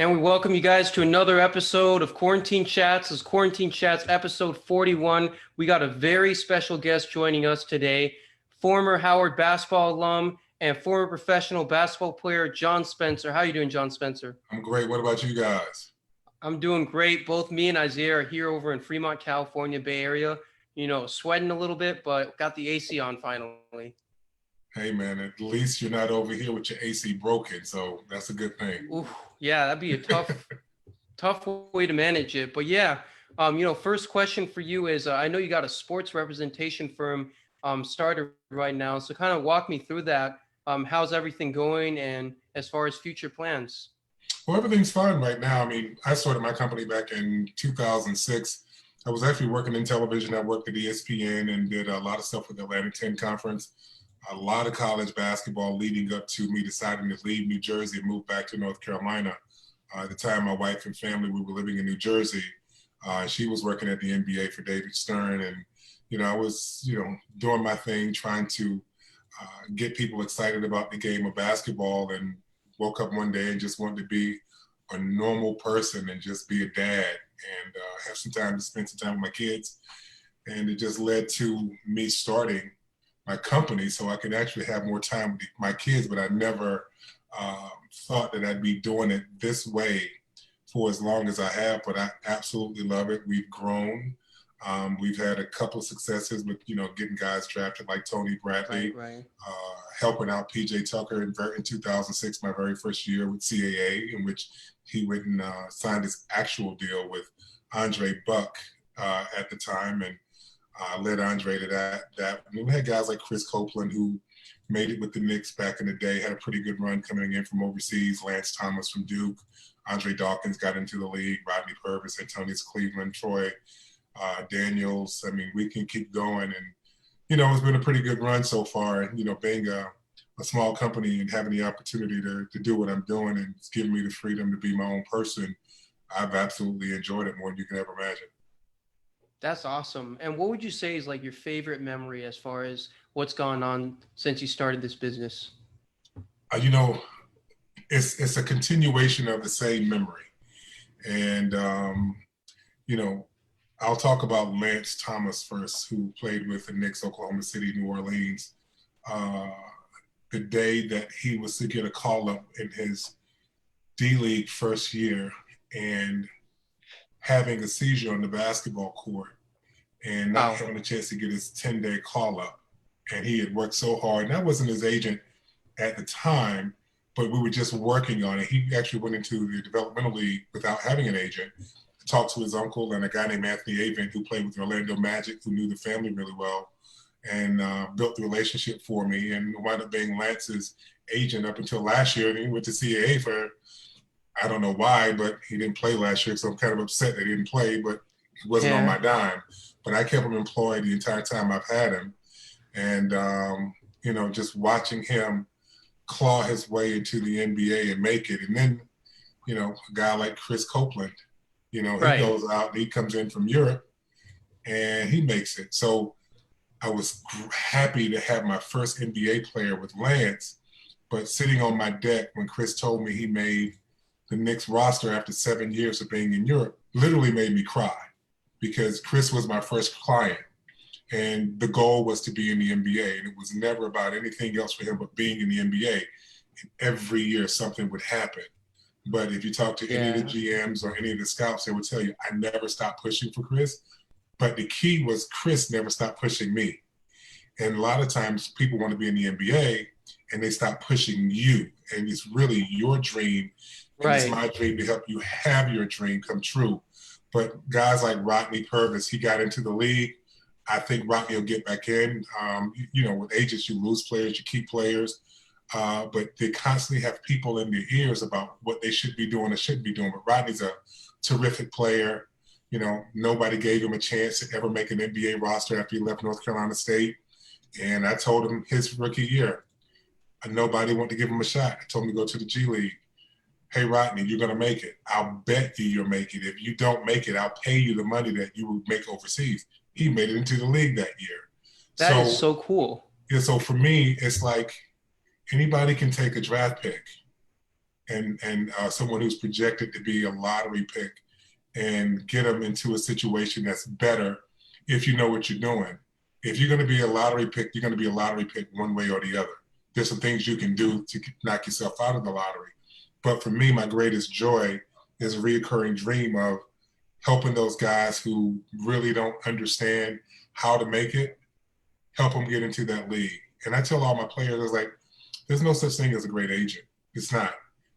And we welcome you guys to another episode of Quarantine Chats. This is Quarantine Chats episode 41. We got a very special guest joining us today, former Howard basketball alum and former professional basketball player, John Spencer. How are you doing, John Spencer? I'm great. What about you guys? I'm doing great. Both me and Isaiah are here over in Fremont, California, Bay Area. Sweating a little bit, but got the AC on finally. Hey, man, at least you're not over here with your AC broken, so that's a good thing. Ooh, yeah, that'd be a tough way to manage it. But yeah, first question for you is I know you got a sports representation firm started right now. So kind of walk me through that. How's everything going and as far as future plans? Well, everything's fine right now. I mean, I started my company back in 2006. I was actually working in television. I worked at ESPN and did a lot of stuff with the Atlantic 10 Conference, a lot of college basketball leading up to me deciding to leave New Jersey and move back to North Carolina. At the time, my wife and family, we were living in New Jersey. She was working at the NBA for David Stern. And, I was, doing my thing, trying to get people excited about the game of basketball, and woke up one day and just wanted to be a normal person and just be a dad and have some time to spend some time with my kids. And it just led to me starting my company so I could actually have more time with my kids, but I never thought that I'd be doing it this way for as long as I have, but I absolutely love it. We've grown. We've had a couple of successes with, getting guys drafted like Tony Bradley, Right. Helping out PJ Tucker in 2006, my very first year with CAA, in which he went and signed his actual deal with Andre Buck at the time, and led Andre to that. And we had guys like Chris Copeland, who made it with the Knicks back in the day, had a pretty good run coming in from overseas. Lance Thomas from Duke, Andre Dawkins got into the league, Rodney Purvis, Antonius Cleveland, Troy Daniels. I mean, we can keep going. And, it's been a pretty good run so far. And, being a small company and having the opportunity to do what I'm doing, and it's given me the freedom to be my own person, I've absolutely enjoyed it more than you can ever imagine. That's awesome. And what would you say is like your favorite memory as far as what's gone on since you started this business? It's a continuation of the same memory. And, I'll talk about Lance Thomas first, who played with the Knicks, Oklahoma City, New Orleans. The day that he was to get a call up in his D-League first year and having a seizure on the basketball court and not having a chance to get his 10-day call up. And he had worked so hard. And I wasn't his agent at the time, but we were just working on it. He actually went into the developmental league without having an agent, talked to his uncle and a guy named Anthony Avent, who played with the Orlando Magic, who knew the family really well, and built the relationship for me, and wound up being Lance's agent up until last year. And he went to CAA for, I don't know why, but he didn't play last year, so I'm kind of upset that he didn't play, but he wasn't on my dime. But I kept him employed the entire time I've had him. And, just watching him claw his way into the NBA and make it. And then, a guy like Chris Copeland, he goes out, he comes in from Europe, and he makes it. So I was happy to have my first NBA player with Lance, but sitting on my deck when Chris told me he made the Knicks roster after 7 years of being in Europe literally made me cry, because Chris was my first client, and the goal was to be in the NBA, and it was never about anything else for him but being in the NBA. And every year something would happen. But if you talk to any of the GMs or any of the scouts, they would tell you, I never stopped pushing for Chris. But the key was Chris never stopped pushing me. And a lot of times people want to be in the NBA and they stop pushing you. And it's really your dream. And it's my dream to help you have your dream come true. But guys like Rodney Purvis, he got into the league. I think Rodney will get back in. With agents, you lose players, you keep players. But they constantly have people in their ears about what they should be doing or shouldn't be doing. But Rodney's a terrific player. Nobody gave him a chance to ever make an NBA roster after he left North Carolina State. And I told him his rookie year, nobody wanted to give him a shot. I told him to go to the G League. Hey, Rodney, you're going to make it. I'll bet you'll make it. If you don't make it, I'll pay you the money that you would make overseas. He made it into the league that year. That is so cool. Yeah, so for me, it's like anybody can take a draft pick and someone who's projected to be a lottery pick and get them into a situation that's better if you know what you're doing. If you're going to be a lottery pick, you're going to be a lottery pick one way or the other. There's some things you can do to knock yourself out of the lottery. But for me, my greatest joy is a reoccurring dream of helping those guys who really don't understand how to make it, help them get into that league. And I tell all my players, I was like, there's no such thing as a great agent. It's not.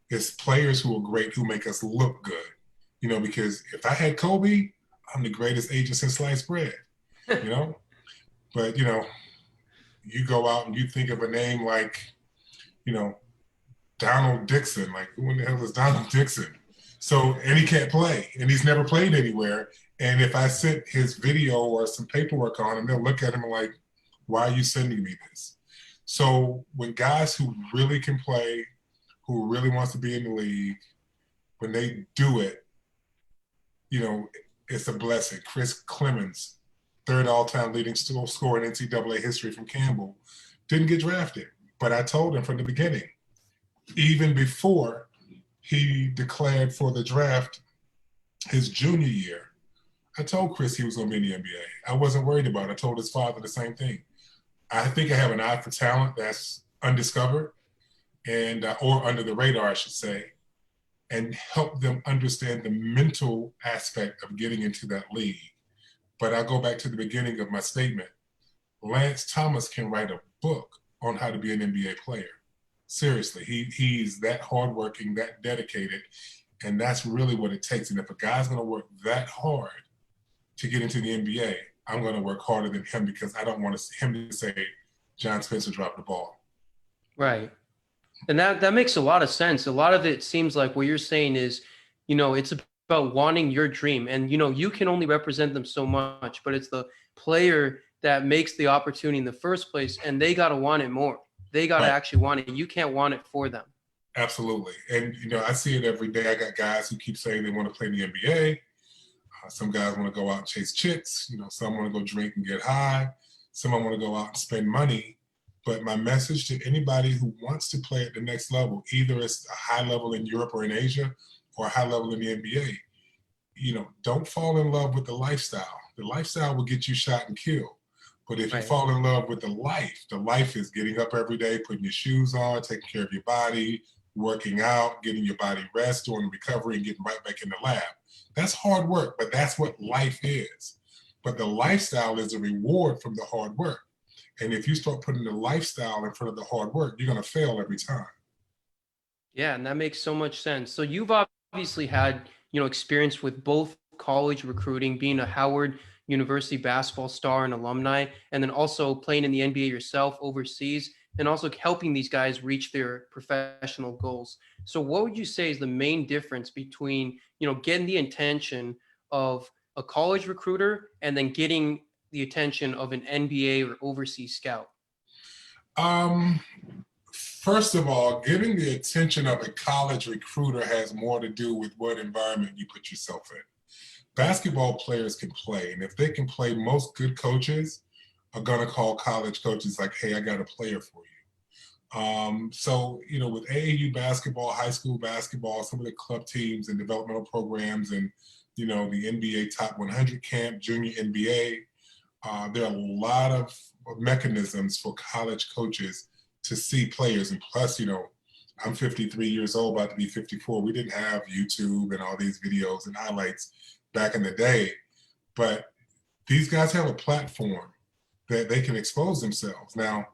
It's players who are great who make us look good. You know, because if I had Kobe, I'm the greatest agent since sliced bread, you know? But, you know, you go out and you think of a name like, you know, Donald Dixon. Like, who in the hell is Donald Dixon? So, and he can't play, and he's never played anywhere. And if I sent his video or some paperwork on him, they'll look at him and like, why are you sending me this? So when guys who really can play, who really wants to be in the league, when they do it, you know, it's a blessing. Chris Clemens, third all-time leading scorer in NCAA history from Campbell, didn't get drafted. But I told him from the beginning, even before he declared for the draft his junior year, I told Chris he was going to be in the NBA. I wasn't worried about it. I told his father the same thing. I think I have an eye for talent that's undiscovered and or under the radar, I should say, and help them understand the mental aspect of getting into that league. But I go back to the beginning of my statement. Lance Thomas can write a book on how to be an NBA player. Seriously, he's that hardworking, that dedicated, and that's really what it takes. And if a guy's going to work that hard to get into the NBA, I'm going to work harder than him because I don't want him to say, John Spencer dropped the ball. Right. And that makes a lot of sense. A lot of it seems like what you're saying is, you know, it's about wanting your dream. And, you know, you can only represent them so much, but it's the player that makes the opportunity in the first place, and they got to want it more. They got to actually want it. You can't want it for them. Absolutely. And, you know, I see it every day. I got guys who keep saying they want to play in the NBA. Some guys want to go out and chase chicks. You know, some want to go drink and get high. Some want to go out and spend money. But my message to anybody who wants to play at the next level, either it's a high level in Europe or in Asia or a high level in the NBA, you know, don't fall in love with the lifestyle. The lifestyle will get you shot and killed. But if you fall in love with the life is getting up every day, putting your shoes on, taking care of your body, working out, getting your body rest, doing recovery, and getting right back in the lab. That's hard work, but that's what life is. But the lifestyle is a reward from the hard work. And if you start putting the lifestyle in front of the hard work, you're going to fail every time. Yeah, and that makes so much sense. So you've obviously had, you know, experience with both college recruiting, being a Howard University basketball star and alumni, and then also playing in the NBA yourself overseas, and also helping these guys reach their professional goals. So what would you say is the main difference between, you know, getting the attention of a college recruiter and then getting the attention of an NBA or overseas scout? First of all, getting the attention of a college recruiter has more to do with what environment you put yourself in. Basketball players can play, and if they can play, most good coaches are going to call college coaches like, hey, I got a player for you. So, you know, with AAU basketball, high school basketball, some of the club teams and developmental programs and, you know, the NBA Top 100 camp, junior NBA, there are a lot of mechanisms for college coaches to see players. And plus, you know, I'm 53 years old, about to be 54. We didn't have YouTube and all these videos and highlights back in the day, but these guys have a platform that they can expose themselves. Now,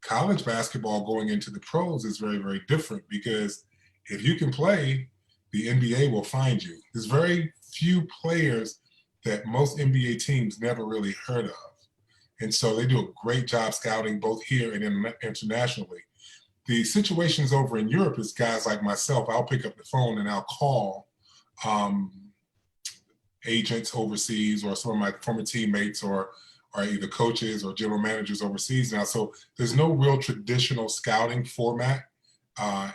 college basketball going into the pros is very, very different because if you can play, the NBA will find you. There's very few players that most NBA teams never really heard of. And so they do a great job scouting both here and internationally. The situations over in Europe is guys like myself, I'll pick up the phone and I'll call agents overseas or some of my former teammates or either coaches or general managers overseas now. So there's no real traditional scouting format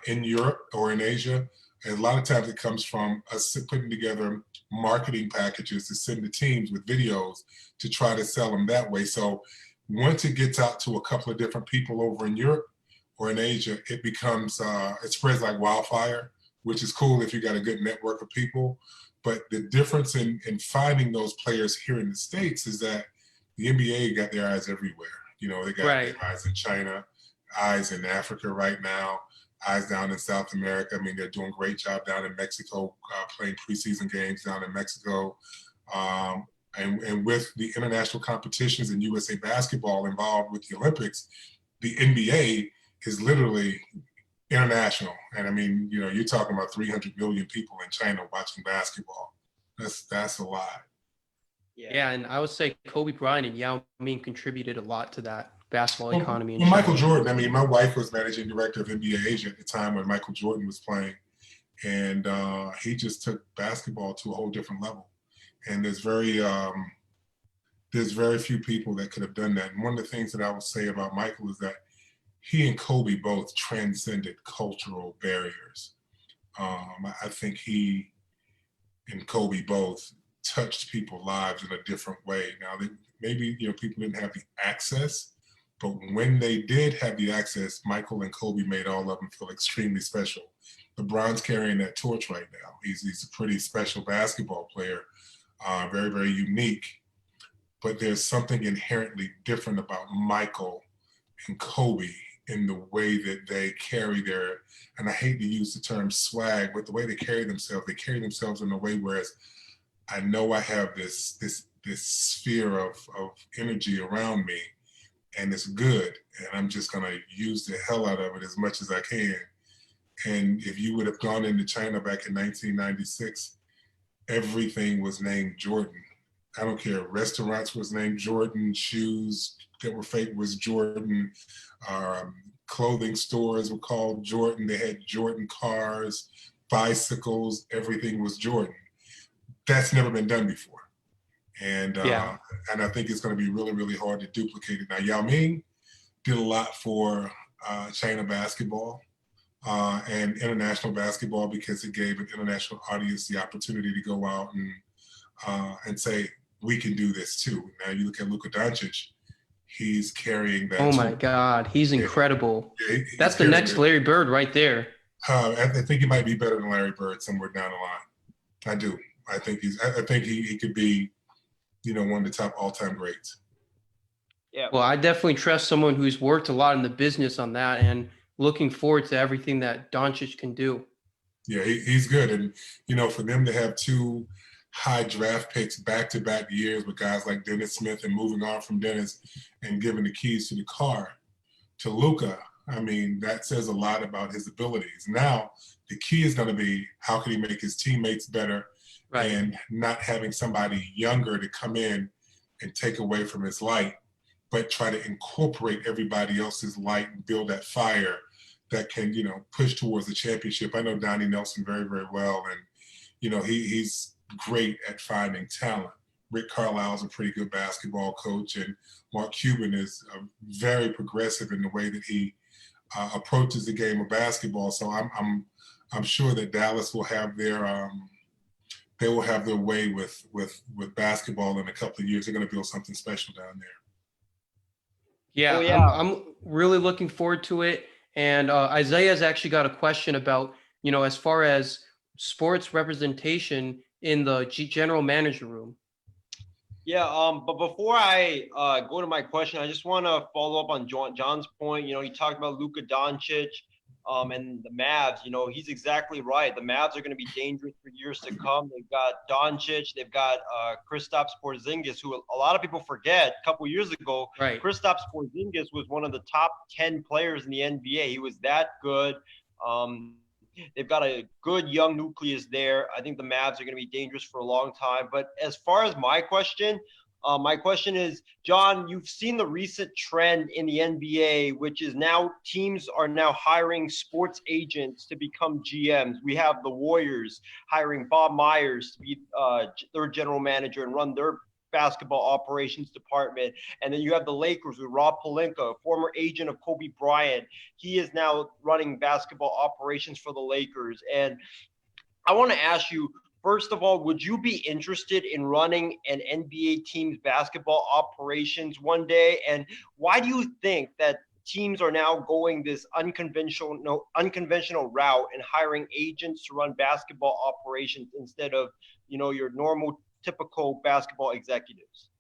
in Europe or in Asia. And a lot of times it comes from us putting together marketing packages to send to teams with videos to try to sell them that way. So once it gets out to a couple of different people over in Europe or in Asia, it becomes, it spreads like wildfire. which is cool if you got a good network of people. But the difference in finding those players here in the States is that the NBA got their eyes everywhere. You know, they got their eyes in China, eyes in Africa right now, eyes down in South America. I mean, they're doing a great job down in Mexico, playing preseason games down in Mexico. And with the international competitions in USA basketball involved with the Olympics, the NBA is literally international. And I mean, you know, you're talking about 300 million people in China watching basketball. That's a lot. Yeah, and I would say Kobe Bryant and Yao Ming contributed a lot to that basketball economy in China. China. Michael Jordan, I mean, my wife was managing director of NBA Asia at the time when Michael Jordan was playing. And he just took basketball to a whole different level. And there's very few people that could have done that. And one of the things that I would say about Michael is that he and Kobe both transcended cultural barriers. I think he and Kobe both touched people's lives in a different way. Now, maybe, you know, people didn't have the access, but when they did have the access, Michael and Kobe made all of them feel extremely special. LeBron's carrying that torch right now. He's a pretty special basketball player, very, very unique. But there's something inherently different about Michael and Kobe in the way that they carry their, and I hate to use the term swag, but the way they carry themselves in a way whereas I know I have this sphere of energy around me, and it's good, and I'm just gonna use the hell out of it as much as I can. And if you would have gone into China back in 1996, everything was named Jordan. I don't care. Restaurants was named Jordan. Shoes that were fake was Jordan. Clothing stores were called Jordan. They had Jordan cars, bicycles. Everything was Jordan. That's never been done before. And I think it's going to be really, really hard to duplicate it. Now, Yao Ming did a lot for China basketball and international basketball because it gave an international audience the opportunity to go out and say, we can do this too. Now you look at Luka Doncic, he's carrying that. Oh my God, he's incredible. Yeah, that's the next Larry Bird right there. I think he might be better than Larry Bird somewhere down the line. I do. I think he could be, you know, one of the top all-time greats. Yeah. Well, I definitely trust someone who's worked a lot in the business on that, and looking forward to everything that Doncic can do. Yeah, he's good, and you know, for them to have two high draft picks back-to-back years with guys like Dennis Smith and moving on from Dennis and giving the keys to the car to Luka, I mean, that says a lot about his abilities. Now, the key is going to be how can he make his teammates better and not having somebody younger to come in and take away from his light, but try to incorporate everybody else's light and build that fire that can, you know, push towards the championship. I know Donnie Nelson very, very well, and, you know, he's great at finding talent. Rick Carlisle's a pretty good basketball coach, and Mark Cuban is very progressive in the way that he approaches the game of basketball. So I'm sure that Dallas will have their they will have their way with basketball in a couple of years. They're going to build something special down there. Yeah, well, yeah. I'm really looking forward to it. And Isaiah's actually got a question about, you know, as far as sports representation in the general manager room. Yeah, but before I go to my question, I just want to follow up on John's point. You know, he talked about Luka Doncic and the Mavs. You know, he's exactly right. The Mavs are going to be dangerous for years to come. They've got Doncic. They've got Kristaps Porzingis, who a lot of people forget. A couple years ago, Kristaps Porzingis was one of the top 10 players in the NBA. He was that good. They've got a good young nucleus there. I think the Mavs are going to be dangerous for a long time. But as far as my question is, John, you've seen the recent trend in the NBA, which is now teams are now hiring sports agents to become GMs. We have the Warriors hiring Bob Myers to be their general manager and run their basketball operations department. And then you have the Lakers with Rob Pelinka, former agent of Kobe Bryant. He is now running basketball operations for the Lakers. And I want to ask you, first of all, would you be interested in running an NBA team's basketball operations one day? And why do you think that teams are now going this unconventional route and hiring agents to run basketball operations instead of, your normal, typical basketball executives?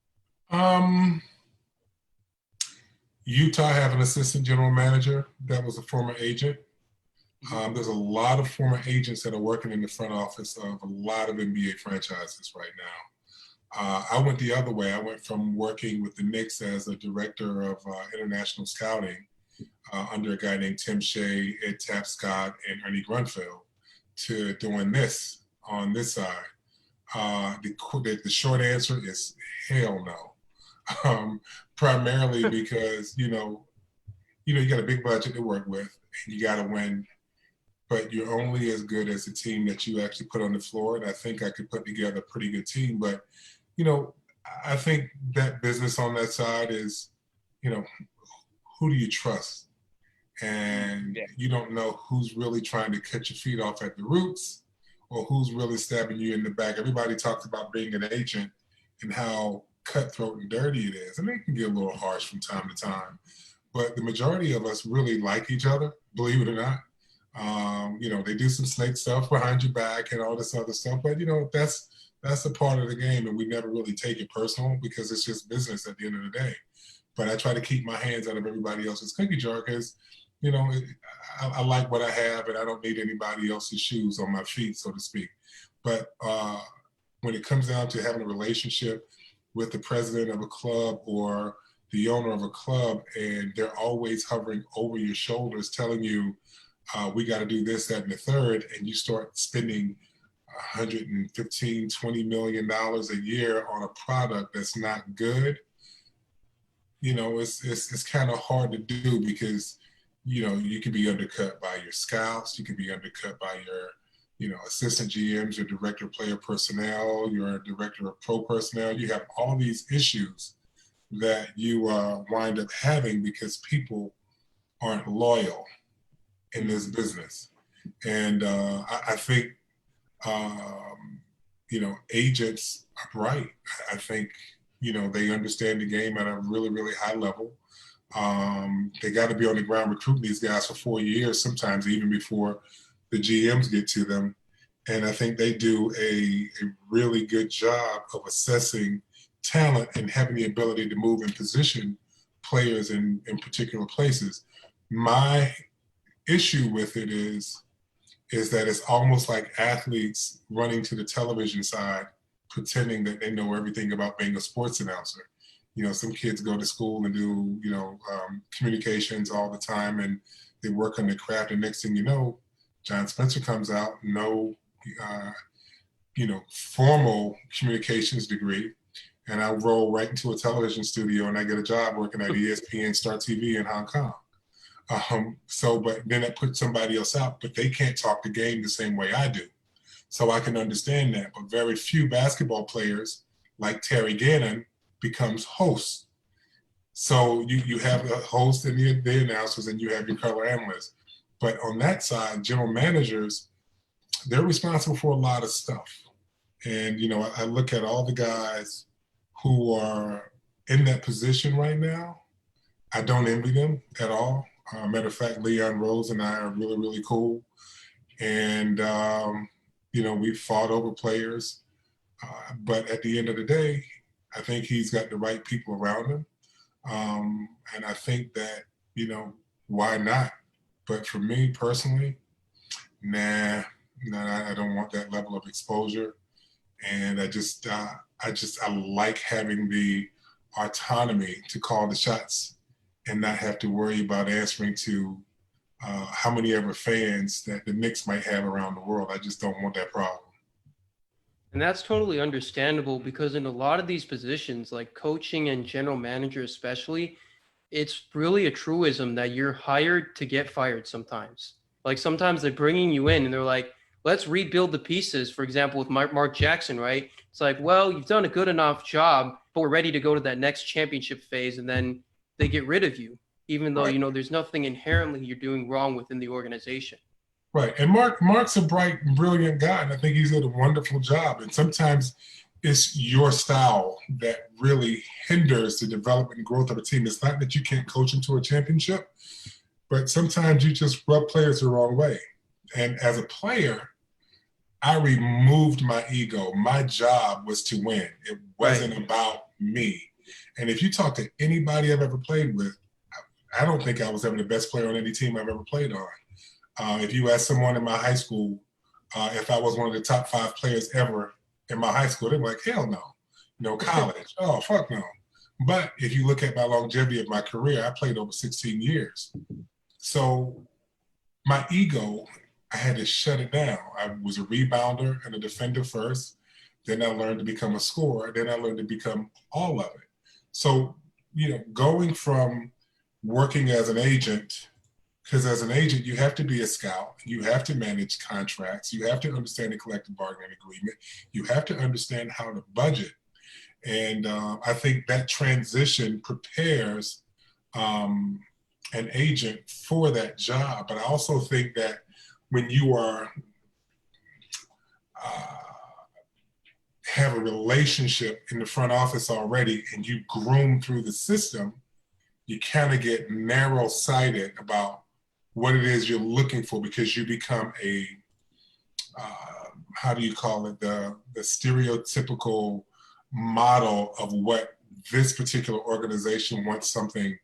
Utah have an assistant general manager that was a former agent. There's a lot of former agents that are working in the front office of a lot of NBA franchises right now. I went the other way. I went from working with the Knicks as a director of international scouting under a guy named Tim Shea, Ed Tapscott, and Ernie Grunfeld to doing this on this side. The short answer is hell no. Primarily because, you got a big budget to work with and you got to win, but you're only as good as the team that you actually put on the floor. And I think I could put together a pretty good team, but, I think that business on that side is, who do you trust? And you don't know who's really trying to cut your feet off at the roots or who's really stabbing you in the back. Everybody talks about being an agent and how cutthroat and dirty it is. And they can get a little harsh from time to time. But the majority of us really like each other, believe it or not. They do some snake stuff behind your back and all this other stuff. But, that's a part of the game. And we never really take it personal because it's just business at the end of the day. But I try to keep my hands out of everybody else's cookie jar because, I like what I have and I don't need anybody else's shoes on my feet, so to speak. But when it comes down to having a relationship with the president of a club or the owner of a club, and they're always hovering over your shoulders telling you, we got to do this, that, and the third, and you start spending $115, $20 million a year on a product that's not good, it's kind of hard to do because, you can be undercut by your scouts, you can be undercut by your assistant GMs, your director of player personnel, your director of pro personnel. You have all these issues that you wind up having because people aren't loyal in this business. And I think, agents are bright. I think, they understand the game at a really, really high level. They got to be on the ground recruiting these guys for 4 years, sometimes even before the GMs get to them. And I think they do a really good job of assessing talent and having the ability to move and position players in particular places. My issue with it is that it's almost like athletes running to the television side, pretending that they know everything about being a sports announcer. Some kids go to school and do, communications all the time and they work on the craft. And next thing you know, John Spencer comes out, no, formal communications degree. And I roll right into a television studio and I get a job working at ESPN Star TV in Hong Kong. But then it puts somebody else out, but they can't talk the game the same way I do. So I can understand that. But very few basketball players like Terry Gannon becomes hosts. So you have a host and the announcers and you have your color analysts. But on that side, general managers, they're responsible for a lot of stuff. And, I look at all the guys who are in that position right now. I don't envy them at all. Matter of fact, Leon Rose and I are really, really cool. And, we've fought over players. But at the end of the day, I think he's got the right people around him. And I think that, why not? But for me personally, I don't want that level of exposure. And I like having the autonomy to call the shots and not have to worry about answering to how many ever fans that the Knicks might have around the world. I just don't want that problem. And that's totally understandable because in a lot of these positions, like coaching and general manager especially, it's really a truism that you're hired to get fired sometimes. Like sometimes they're bringing you in and they're like, let's rebuild the pieces. For example, with Mark Jackson, right? It's like, well, you've done a good enough job, but we're ready to go to that next championship phase. And then they get rid of you, even though, Right. there's nothing inherently you're doing wrong within the organization. Right. And Mark's a bright, brilliant guy. And I think he's did a wonderful job. And sometimes it's your style that really hinders the development and growth of a team. It's not that you can't coach them to a championship, but sometimes you just rub players the wrong way. And as a player, I removed my ego. My job was to win. It wasn't about me. And if you talk to anybody I've ever played with, I don't think I was ever the best player on any team I've ever played on. If you ask someone in my high school if I was one of the top 5 players ever in my high school, they're like, hell no. College, oh, fuck no. But if you look at my longevity of my career, I played over 16 years. So my ego, I had to shut it down. I was a rebounder and a defender first. Then I learned to become a scorer. Then I learned to become all of it. So, going from working as an agent, because as an agent, you have to be a scout. You have to manage contracts. You have to understand the collective bargaining agreement. You have to understand how to budget. And I think that transition prepares an agent for that job. But I also think that when you are have a relationship in the front office already and you groom through the system, you kind of get narrow-sighted about what it is you're looking for, because you become a, how do you call it, the stereotypical model of what this particular organization wants something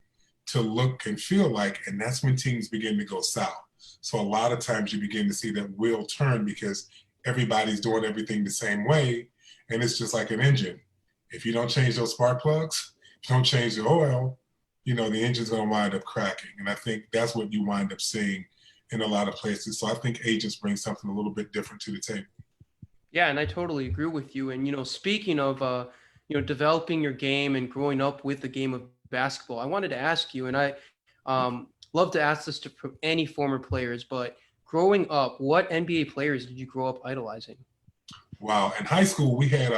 to look and feel like, and that's when teams begin to go south. So a lot of times you begin to see that wheel turn because everybody's doing everything the same way, and it's just like an engine. If you don't change those spark plugs, if you don't change the oil, the engine's going to wind up cracking. And I think that's what you wind up seeing in a lot of places. So I think agents bring something a little bit different to the table. Yeah, and I totally agree with you. And, speaking of, developing your game and growing up with the game of basketball, I wanted to ask you, and I love to ask this to any former players, but growing up, what NBA players did you grow up idolizing? Wow. In high school, we had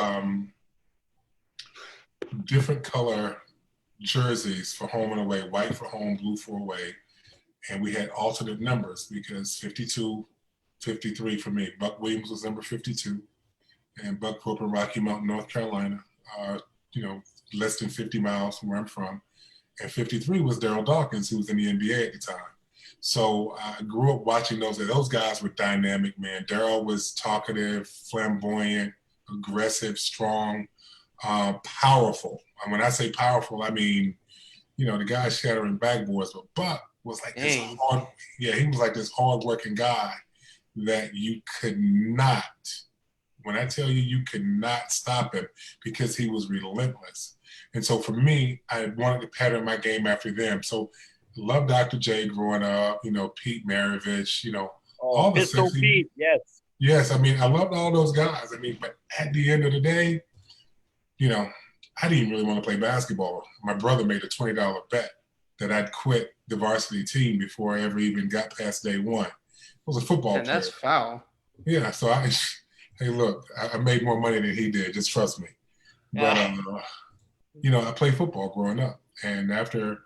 different color jerseys for home and away, white for home, blue for away. And we had alternate numbers because 52, 53 for me. Buck Williams was number 52, and Buck Pope in Rocky Mount, North Carolina, less than 50 miles from where I'm from. And 53 was Daryl Dawkins, who was in the NBA at the time. So I grew up watching those. Those guys were dynamic, man. Daryl was talkative, flamboyant, aggressive, strong, powerful. And when I say powerful, I mean, the guy shattering backboards. But Buck was like this he was like this hardworking guy that you could not, when I tell you could not stop him, because he was relentless. And so for me, I wanted to pattern my game after them. So loved Dr. J growing up, Pete Maravich, all the Pistol sexy, Pete, yes. Yes, I mean, I loved all those guys. I mean, but at the end of the day, I didn't even really want to play basketball. My brother made a $20 bet that I'd quit the varsity team before I ever even got past day one. I was a football player. And that's foul. Yeah, so hey, look, I made more money than he did. Just trust me. But, I played football growing up. And after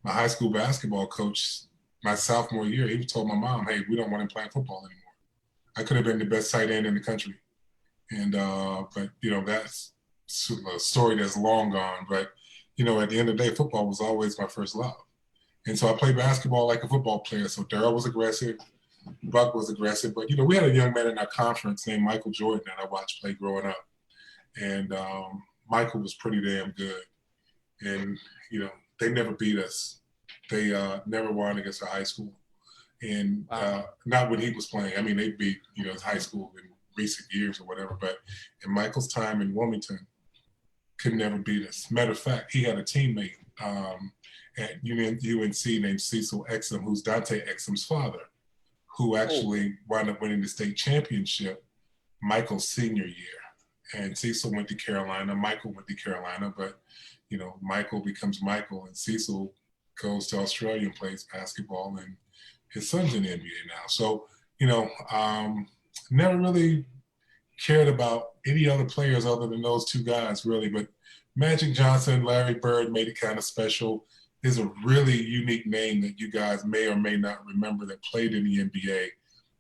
my high school basketball coach, my sophomore year, he told my mom, hey, we don't want him playing football anymore. I could have been the best tight end in the country. And, but, that's a story that's long gone. But, at the end of the day, football was always my first love. And so I played basketball like a football player. So Daryl was aggressive. Buck was aggressive. But, we had a young man in our conference named Michael Jordan that I watched play growing up. And Michael was pretty damn good. And, they never beat us. They never won against a high school. And not when he was playing. I mean, they beat, his high school in recent years or whatever. But in Michael's time in Wilmington, could never beat us. Matter of fact, he had a teammate at UNC named Cecil Exum, who's Dante Exum's father, who actually wound up winning the state championship Michael's senior year. And Cecil went to Carolina. Michael went to Carolina. But, Michael becomes Michael, and Cecil goes to Australia and plays basketball, and his son's in the NBA now. So, never really cared about any other players other than those two guys, really. But Magic Johnson, Larry Bird made it kind of special. There's a really unique name that you guys may or may not remember that played in the NBA,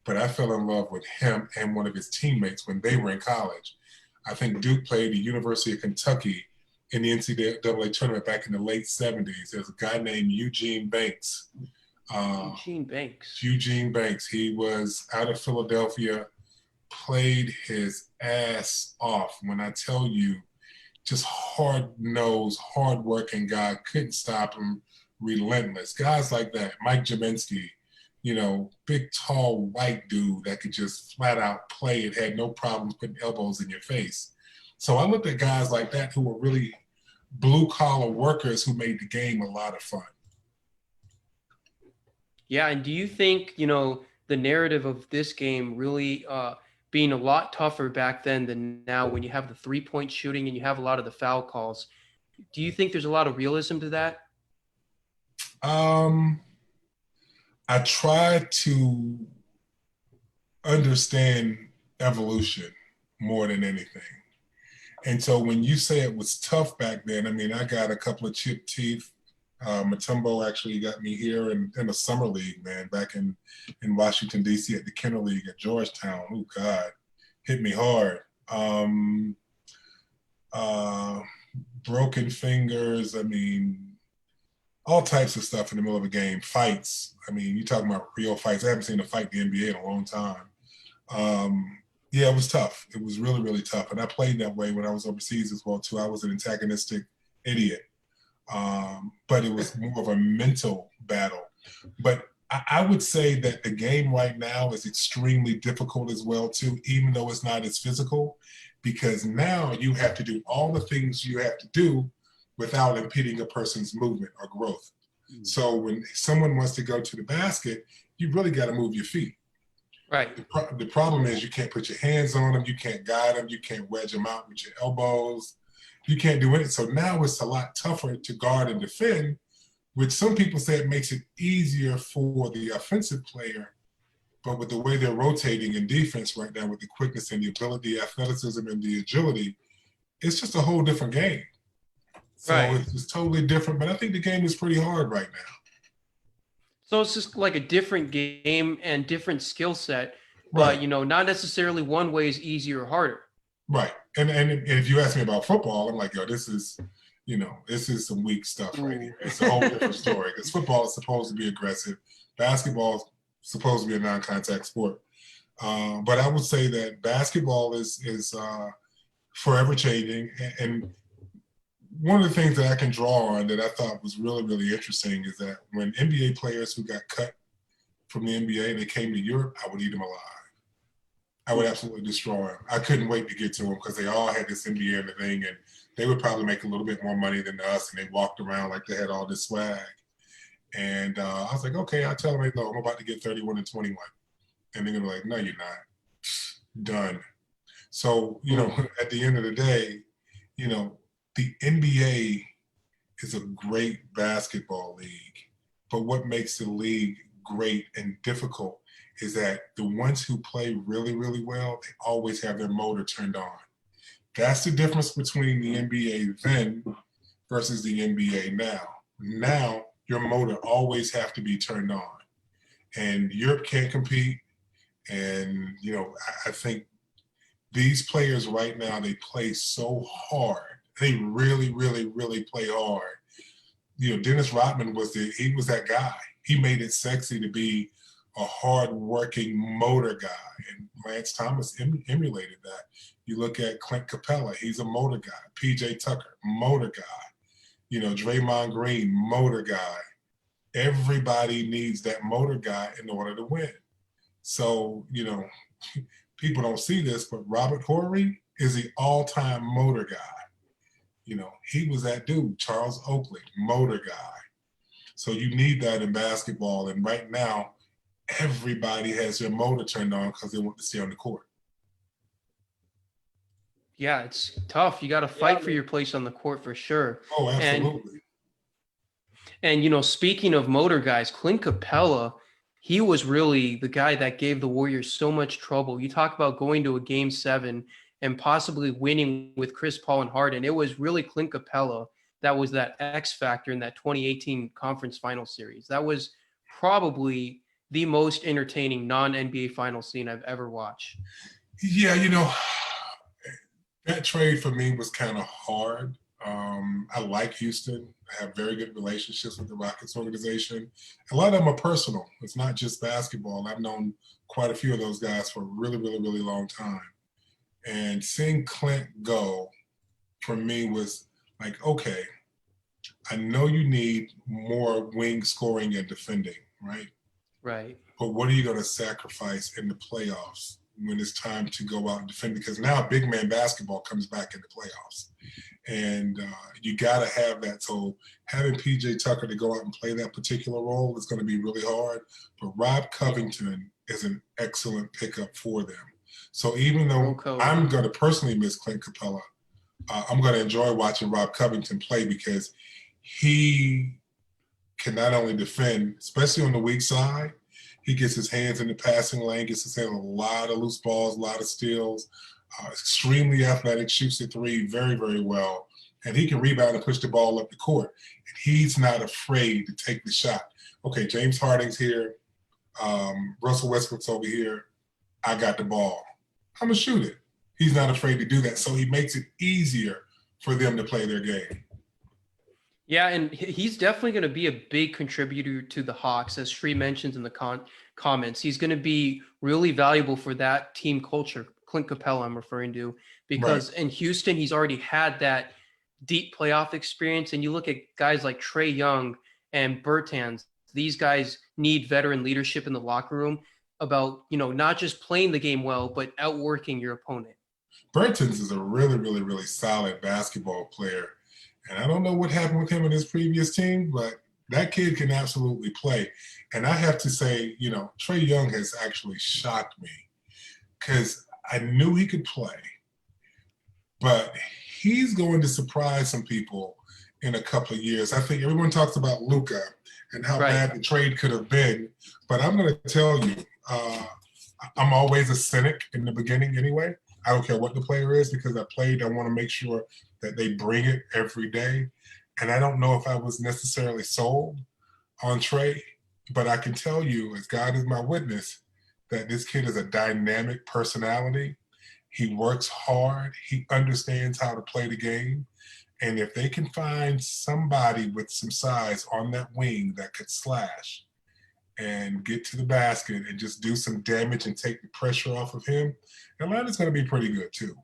but I fell in love with him and one of his teammates when they were in college. I think Duke played the University of Kentucky in the NCAA tournament back in the late 70s. There's a guy named Eugene Banks. Eugene Banks. Eugene Banks. He was out of Philadelphia, played his ass off. When I tell you, just hard-nosed, hard-working guy, couldn't stop him, relentless. Guys like that, Mike Jaminski, you know, big, tall, white dude that could just flat out play and had no problems putting elbows in your face. So I looked at guys like that who were really blue-collar workers who made the game a lot of fun. Yeah, and do you think, you know, the narrative of this game really being a lot tougher back then than now when you have the three-point shooting and you have a lot of the foul calls, do you think there's a lot of realism to that? I try to understand evolution more than anything. And so when you say it was tough back then, I mean, I got a couple of chipped teeth. Matumbo actually got me here in the summer league, man, back in Washington, D.C. at the Kenner League at Georgetown. Oh, God, hit me hard. Broken fingers, I mean, all types of stuff in the middle of a game. Fights, I mean, you're talking about real fights. I haven't seen a fight in the NBA in a long time. Yeah, it was tough. It was really, really tough. And I played that way when I was overseas as well, too. I was an antagonistic idiot. But it was more of a mental battle. But I would say that the game right now is extremely difficult as well, too, even though it's not as physical, because now you have to do all the things you have to do without impeding a person's movement or growth. Mm-hmm. So when someone wants to go to the basket, you really got to move your feet. Right. The problem is you can't put your hands on them, you can't guide them, you can't wedge them out with your elbows, you can't do anything. So now it's a lot tougher to guard and defend, which some people say it makes it easier for the offensive player, but with the way they're rotating in defense right now with the quickness and the ability, athleticism, and the agility, it's just a whole different game. So right. It's totally different, but I think the game is pretty hard right now. So it's just like a different game and different skill set, but, you know, not necessarily one way is easier or harder. Right. And if you ask me about football, I'm like, yo, this is some weak stuff right here. It's a whole different story because football is supposed to be aggressive. Basketball is supposed to be a non-contact sport. But I would say that basketball is forever changing. And one of the things that I can draw on that I thought was really, really interesting is that when NBA players who got cut from the NBA and they came to Europe, I would eat them alive. I would absolutely destroy them. I couldn't wait to get to them because they all had this NBA and the thing, and they would probably make a little bit more money than us, and they walked around like they had all this swag. And I was like, okay, I'll tell them, hey, no, I'm about to get 31 and 21. And they're going to be like, no, you're not. Done. So, you know, at the end of the day, you know, the NBA is a great basketball league, but what makes the league great and difficult is that the ones who play really, really well, they always have their motor turned on. That's the difference between the NBA then versus the NBA now. Now, your motor always have to be turned on. And Europe can't compete. And, you know, I think these players right now, they play so hard. They really, really, really play hard. You know, Dennis Rodman was that guy. He made it sexy to be a hard-working motor guy, and Lance Thomas emulated that. You look at Clint Capella, he's a motor guy. P.J. Tucker, motor guy. You know, Draymond Green, motor guy. Everybody needs that motor guy in order to win. So, you know, people don't see this, but Robert Horry is the all-time motor guy. You know, he was that dude, Charles Oakley, motor guy. So you need that in basketball, and right now, everybody has their motor turned on because they want to stay on the court. Yeah, it's tough. You got to fight for your place on the court for sure. Oh, absolutely. And you know, speaking of motor guys, Clint Capella, he was really the guy that gave the Warriors so much trouble. You talk about going to a Game 7 and possibly winning with Chris Paul and Harden. It was really Clint Capella that was that X factor in that 2018 conference final series. That was probably the most entertaining non-NBA final scene I've ever watched. Yeah, you know, That trade for me was kind of hard. I like Houston. I have very good relationships with the Rockets organization. A lot of them are personal. It's not just basketball. I've known quite a few of those guys for a really, really, really long time. And seeing Clint go for me was like, okay, I know you need more wing scoring and defending, right? Right. But what are you going to sacrifice in the playoffs when it's time to go out and defend? Because now big man basketball comes back in the playoffs. And you got to have that. So having PJ Tucker to go out and play that particular role is going to be really hard. But Rob Covington is an excellent pickup for them. So even though I'm going to personally miss Clint Capella, I'm going to enjoy watching Rob Covington play because he can not only defend, especially on the weak side, he gets his hands in the passing lane, gets his hands on a lot of loose balls, a lot of steals, extremely athletic, shoots the three very, very well, and he can rebound and push the ball up the court. And he's not afraid to take the shot. Okay, James Harden's here. Russell Westbrook's over here. I got the ball. I'm going to shoot it. He's not afraid to do that. So he makes it easier for them to play their game. Yeah, and he's definitely going to be a big contributor to the Hawks, as Shree mentions in the comments. He's going to be really valuable for that team culture, Clint Capella I'm referring to, because in Houston, he's already had that deep playoff experience. And you look at guys like Trae Young and Bertans, these guys need veteran leadership in the locker room about, not just playing the game well, but outworking your opponent. Bertans is a really, really, really solid basketball player. And I don't know what happened with him in his previous team, but that kid can absolutely play. And I have to say, Trae Young has actually shocked me because I knew he could play, but he's going to surprise some people in a couple of years. I think everyone talks about Luka and how bad the trade could have been, but I'm going to tell you, I'm always a cynic in the beginning anyway. I don't care what the player is because I want to make sure that they bring it every day. And I don't know if I was necessarily sold on Trae, but I can tell you, as God is my witness, that this kid is a dynamic personality. He works hard. He understands how to play the game. And if they can find somebody with some size on that wing that could slash and get to the basket and just do some damage and take the pressure off of him, Atlanta's going to be pretty good too.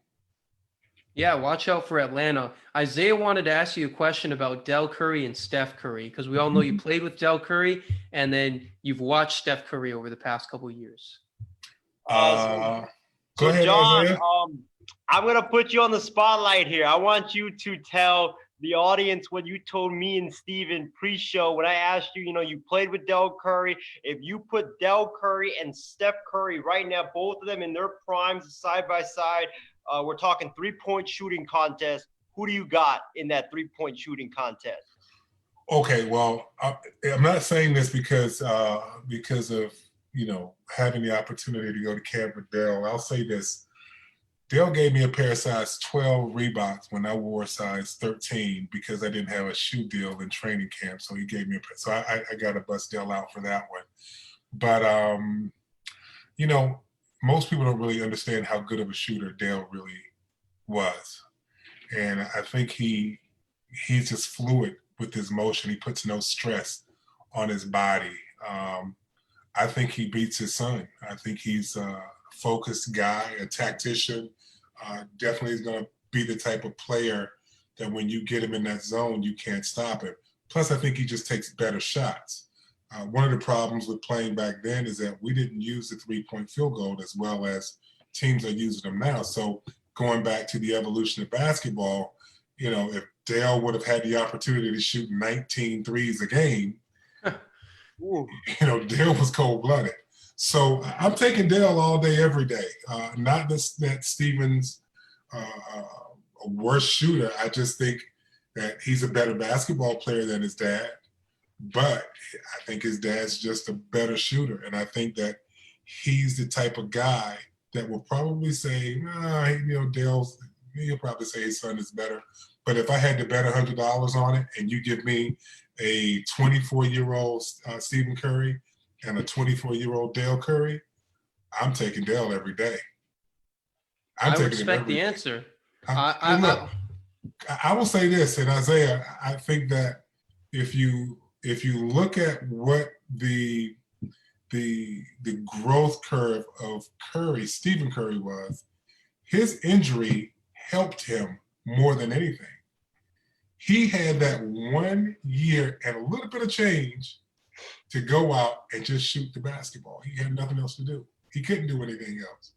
Yeah, watch out for Atlanta. Isaiah wanted to ask you a question about Del Curry and Steph Curry, because we all know you played with Del Curry and then you've watched Steph Curry over the past couple of years. Go ahead, John, Isaiah. I'm going to put you on the spotlight here. I want you to tell the audience what you told me and Steven pre-show when I asked you, you played with Del Curry. If you put Del Curry and Steph Curry right now, both of them in their primes side by side, we're talking three-point shooting contest. Who do you got in that three-point shooting contest? Okay, well, I'm not saying this because of having the opportunity to go to camp with Dell. I'll say this: Dell gave me a pair of size 12 Reeboks when I wore size 13 because I didn't have a shoe deal in training camp. So he gave me a pair. So I got to bust Dell out for that one. But most people don't really understand how good of a shooter Dale really was. And I think he's just fluid with his motion. He puts no stress on his body. I think he beats his son. I think he's a focused guy, a tactician. Definitely is going to be the type of player that when you get him in that zone, you can't stop him. Plus, I think he just takes better shots. One of the problems with playing back then is that we didn't use the three-point field goal as well as teams are using them now. So going back to the evolution of basketball, if Dale would have had the opportunity to shoot 19 threes a game, Dale was cold-blooded. So I'm taking Dale all day, every day. Not that Steven's a worse shooter. I just think that he's a better basketball player than his dad. But I think his dad's just a better shooter. And I think that he's the type of guy that will probably say, he'll probably say his son is better. But if I had to bet $100 on it and you give me a 24-year-old Stephen Curry and a 24-year-old Dale Curry, I'm taking Dale every day. I respect the answer. Look, I will say this, and Isaiah, I think that if you look at what the growth curve of Stephen Curry was, his injury helped him more than anything. He had that 1 year and a little bit of change to go out and just shoot the basketball. He had nothing else to do. He couldn't do anything else.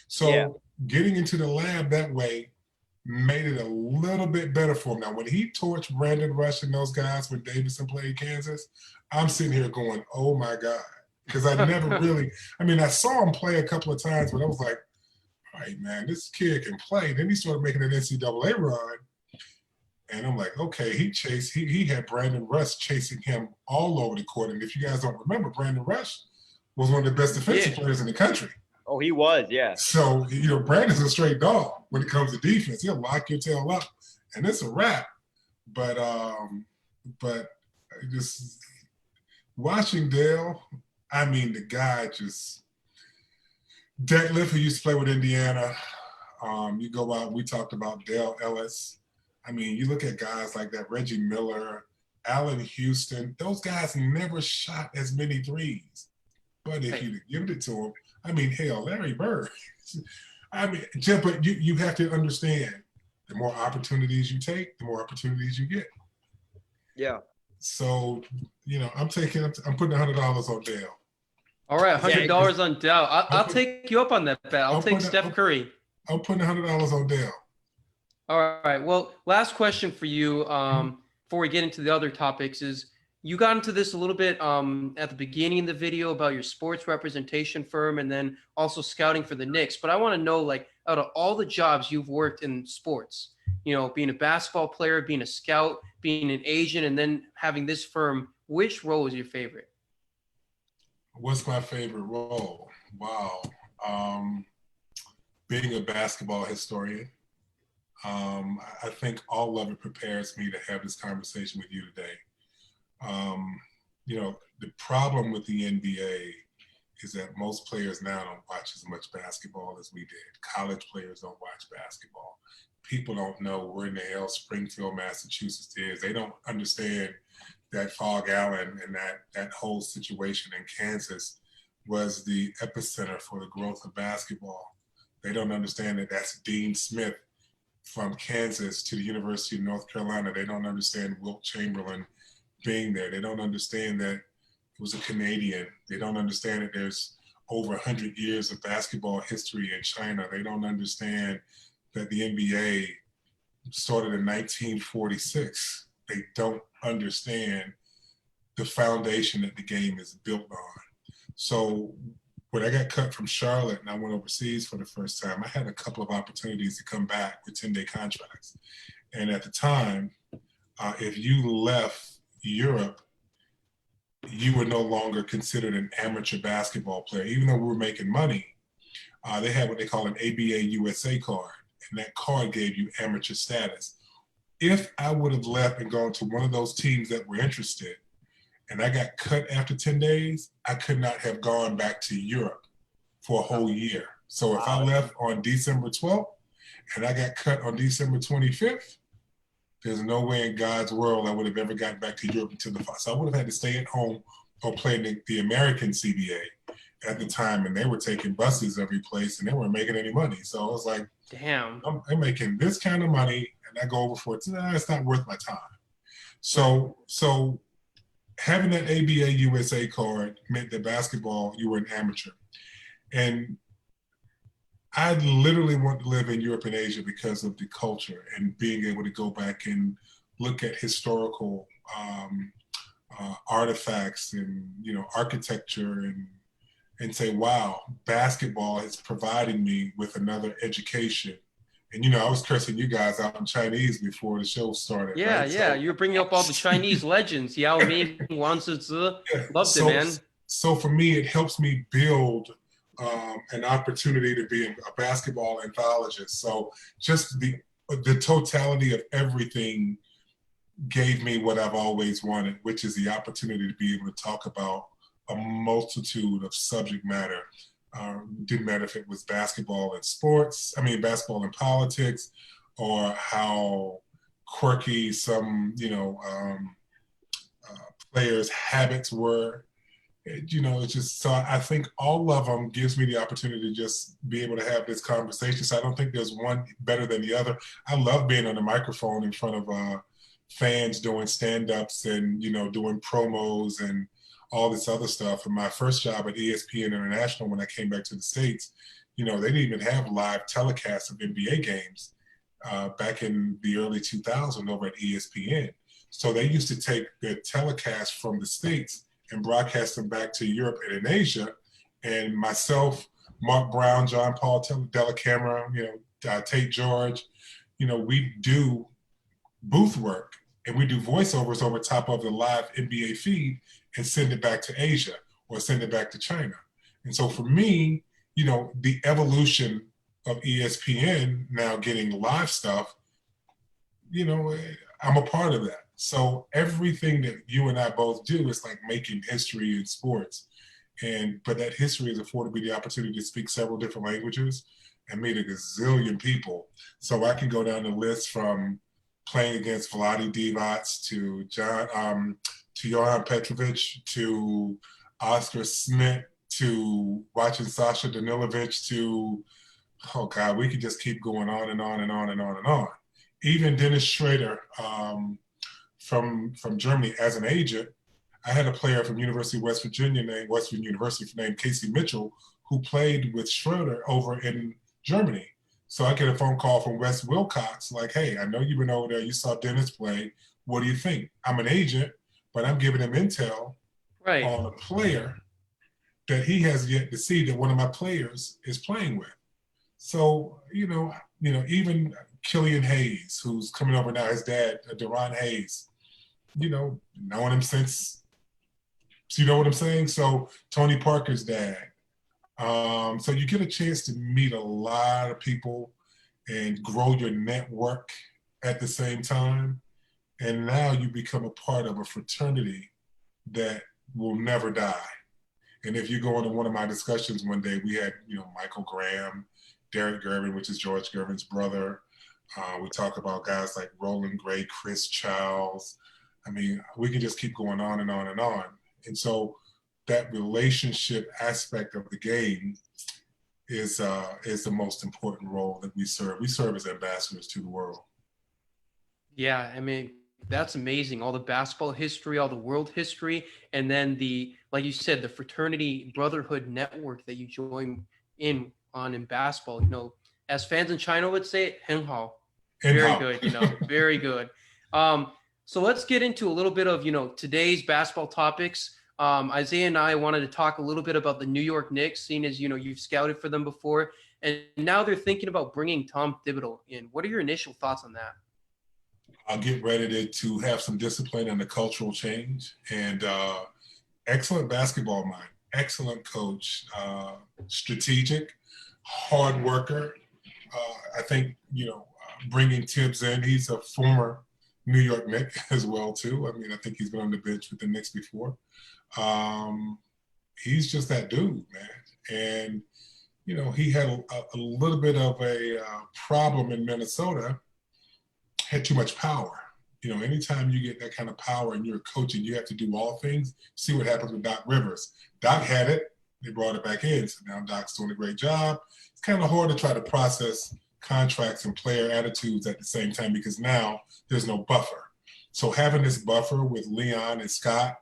So getting into the lab that way made it a little bit better for him. Now, when he torched Brandon Rush and those guys when Davidson played Kansas, I'm sitting here going, oh my God. Because I never really, I saw him play a couple of times, but I was like, all right, man, this kid can play. Then he started making an NCAA run. And I'm like, okay, he had Brandon Rush chasing him all over the court. And if you guys don't remember, Brandon Rush was one of the best defensive players in the country. Oh, he was, yeah. So, Brandon's a straight dog when it comes to defense. He'll lock your tail up, and it's a wrap. But just watching Dale, the guy just – Detlef, who used to play with Indiana, you go out, we talked about Dale Ellis. You look at guys like that, Reggie Miller, Allen Houston. Those guys never shot as many threes. But if you'd given it to them, hell, Larry Bird. But you have to understand, the more opportunities you take, the more opportunities you get. Yeah. So, I'm putting $100 on Dale. All right, $100 on Dale. I'll take you up on that bet. I'll take Steph Curry. I'm putting $100 on Dale. All right. Well, last question for you before we get into the other topics is, you got into this a little bit at the beginning of the video about your sports representation firm and then also scouting for the Knicks. But I want to know, out of all the jobs you've worked in sports, being a basketball player, being a scout, being an agent, and then having this firm, which role is your favorite? What's my favorite role? Wow. Being a basketball historian. I think all of it prepares me to have this conversation with you today. The problem with the NBA is that most players now don't watch as much basketball as we did. College players don't watch basketball. People don't know where in the hell Springfield, Massachusetts is. They don't understand that Fog Allen and that whole situation in Kansas was the epicenter for the growth of basketball. They don't understand that that's Dean Smith from Kansas to the University of North Carolina. They don't understand Wilt Chamberlain being there. They don't understand that it was a Canadian. They don't understand that there's over 100 years of basketball history in China. They don't understand that the NBA started in 1946. They don't understand the foundation that the game is built on. So when I got cut from Charlotte and I went overseas for the first time, I had a couple of opportunities to come back with 10-day contracts. And at the time, if you left Europe, you were no longer considered an amateur basketball player. Even though we were making money, they had what they call an ABA USA card, and that card gave you amateur status. If I would have left and gone to one of those teams that were interested, and I got cut after 10 days, I could not have gone back to Europe for a whole year. So if I left on December 12th and I got cut on December 25th, there's no way in God's world I would have ever gotten back to Europe until the fall. So I would have had to stay at home or play in the American CBA at the time, and they were taking buses every place, and they weren't making any money. So I was like, damn, I'm making this kind of money, and I go over for it. It's not worth my time. So having that ABA USA card meant that basketball, you were an amateur. And I literally want to live in Europe and Asia because of the culture and being able to go back and look at historical artifacts and, architecture and say, wow, basketball is providing me with another education. And, I was cursing you guys out in Chinese before the show started. Yeah, right? yeah. You were bringing up all the Chinese legends. Yao Ming, Wang Zizi. Loved it, man. So for me, it helps me build an opportunity to be a basketball anthologist. So just the totality of everything gave me what I've always wanted, which is the opportunity to be able to talk about a multitude of subject matter. Didn't matter if it was basketball and sports, basketball and politics, or how quirky some, players' habits were. It's just, so I think all of them gives me the opportunity to just be able to have this conversation. So I don't think there's one better than the other. I love being on the microphone in front of fans doing stand-ups and, doing promos and all this other stuff. And my first job at ESPN International, when I came back to the States, they didn't even have live telecasts of NBA games back in the early 2000s over at ESPN. So they used to take their telecasts from the States and broadcast them back to Europe and in Asia. And myself, Mark Brown, John Paul Della Camera, Tate George, we do booth work and we do voiceovers over top of the live NBA feed and send it back to Asia or send it back to China. And so for me, the evolution of ESPN now getting live stuff, I'm a part of that. So everything that you and I both do is like making history in sports. But that history has afforded me the opportunity to speak several different languages and meet a gazillion people. So I can go down the list from playing against Vlade Divac to Johan Petrovic to Oscar Schmidt to watching Sasha Danilovic to, oh God, we could just keep going on and on and on and on and on. Even Dennis Schrader from Germany as an agent, I had a player from University of West Virginia named Western University named Casey Mitchell who played with Schroeder over in Germany. So I get a phone call from Wes Wilcox like, hey, I know you've been over there. You saw Dennis play. What do you think? I'm an agent, but I'm giving him intel on a player that he has yet to see that one of my players is playing with. So, even Killian Hayes, who's coming over now, his dad, Deron Hayes, knowing him since, you know what I'm saying? So Tony Parker's dad. So you get a chance to meet a lot of people and grow your network at the same time. And now you become a part of a fraternity that will never die. And if you go into one of my discussions one day, we had, Michael Graham, Derek Gervin, which is George Gervin's brother. We talk about guys like Roland Gray, Chris Childs. I mean, we can just keep going on and on and on. And so that relationship aspect of the game is the most important role that we serve. We serve as ambassadors to the world. Yeah, I mean, that's amazing. All the basketball history, all the world history, and then like you said, the fraternity brotherhood network that you join in basketball. As fans in China would say, 很好. Very good, very good. So let's get into a little bit of, today's basketball topics. Isaiah and I wanted to talk a little bit about the New York Knicks, seeing as, you've scouted for them before, and now they're thinking about bringing Tom Thibodeau in. What are your initial thoughts on that? I'll get ready to have some discipline and a cultural change, and excellent basketball mind, excellent coach, strategic, hard worker. I think, bringing Tibbs in, he's a former New York Knick as well, too. I mean, I think he's been on the bench with the Knicks before. He's just that dude, man. And, he had a little bit of a problem in Minnesota, had too much power. Anytime you get that kind of power and you're coaching, you have to do all things. See what happens with Doc Rivers. Doc had it. They brought it back in. So now Doc's doing a great job. It's kind of hard to try to process contracts and player attitudes at the same time because now there's no buffer. So having this buffer with Leon and Scott,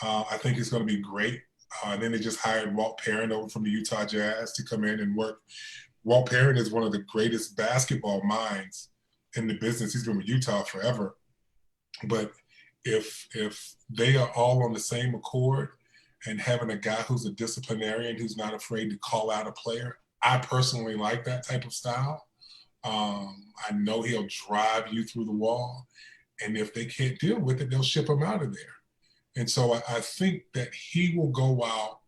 I think is going to be great. And then they just hired Walt Perrin over from the Utah Jazz to come in and work. Walt Perrin is one of the greatest basketball minds in the business. He's been with Utah forever. But if they are all on the same accord and having a guy who's a disciplinarian who's not afraid to call out a player, I personally like that type of style. I know he'll drive you through the wall. And if they can't deal with it, they'll ship him out of there. And so I think that he will go out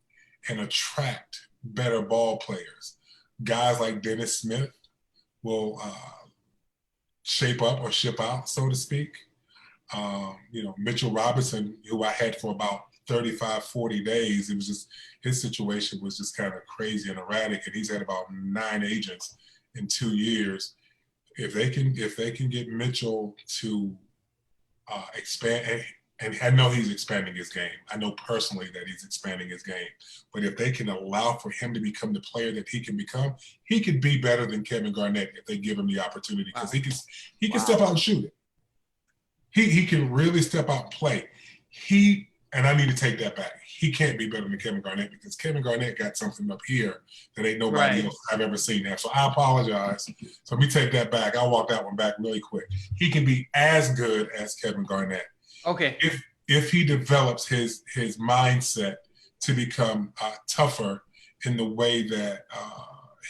and attract better ball players. Guys like Dennis Smith will shape up or ship out, so to speak. Mitchell Robinson, who I had for about 35, 40 days, it was just, his situation was just kind of crazy and erratic. And he's had about 9 agents in 2 years. If they can get Mitchell to expand, and I know he's expanding his game. I know personally that he's expanding his game. But if they can allow for him to become the player that he can become, he could be better than Kevin Garnett if they give him the opportunity, because he can step out and shoot it. He can really step out and play. And I need to take that back. He can't be better than Kevin Garnett, because Kevin Garnett got something up here that ain't nobody else I've ever seen have. So I apologize. So let me take that back. I'll walk that one back really quick. He can be as good as Kevin Garnett. Okay. If he develops his mindset to become tougher in the way that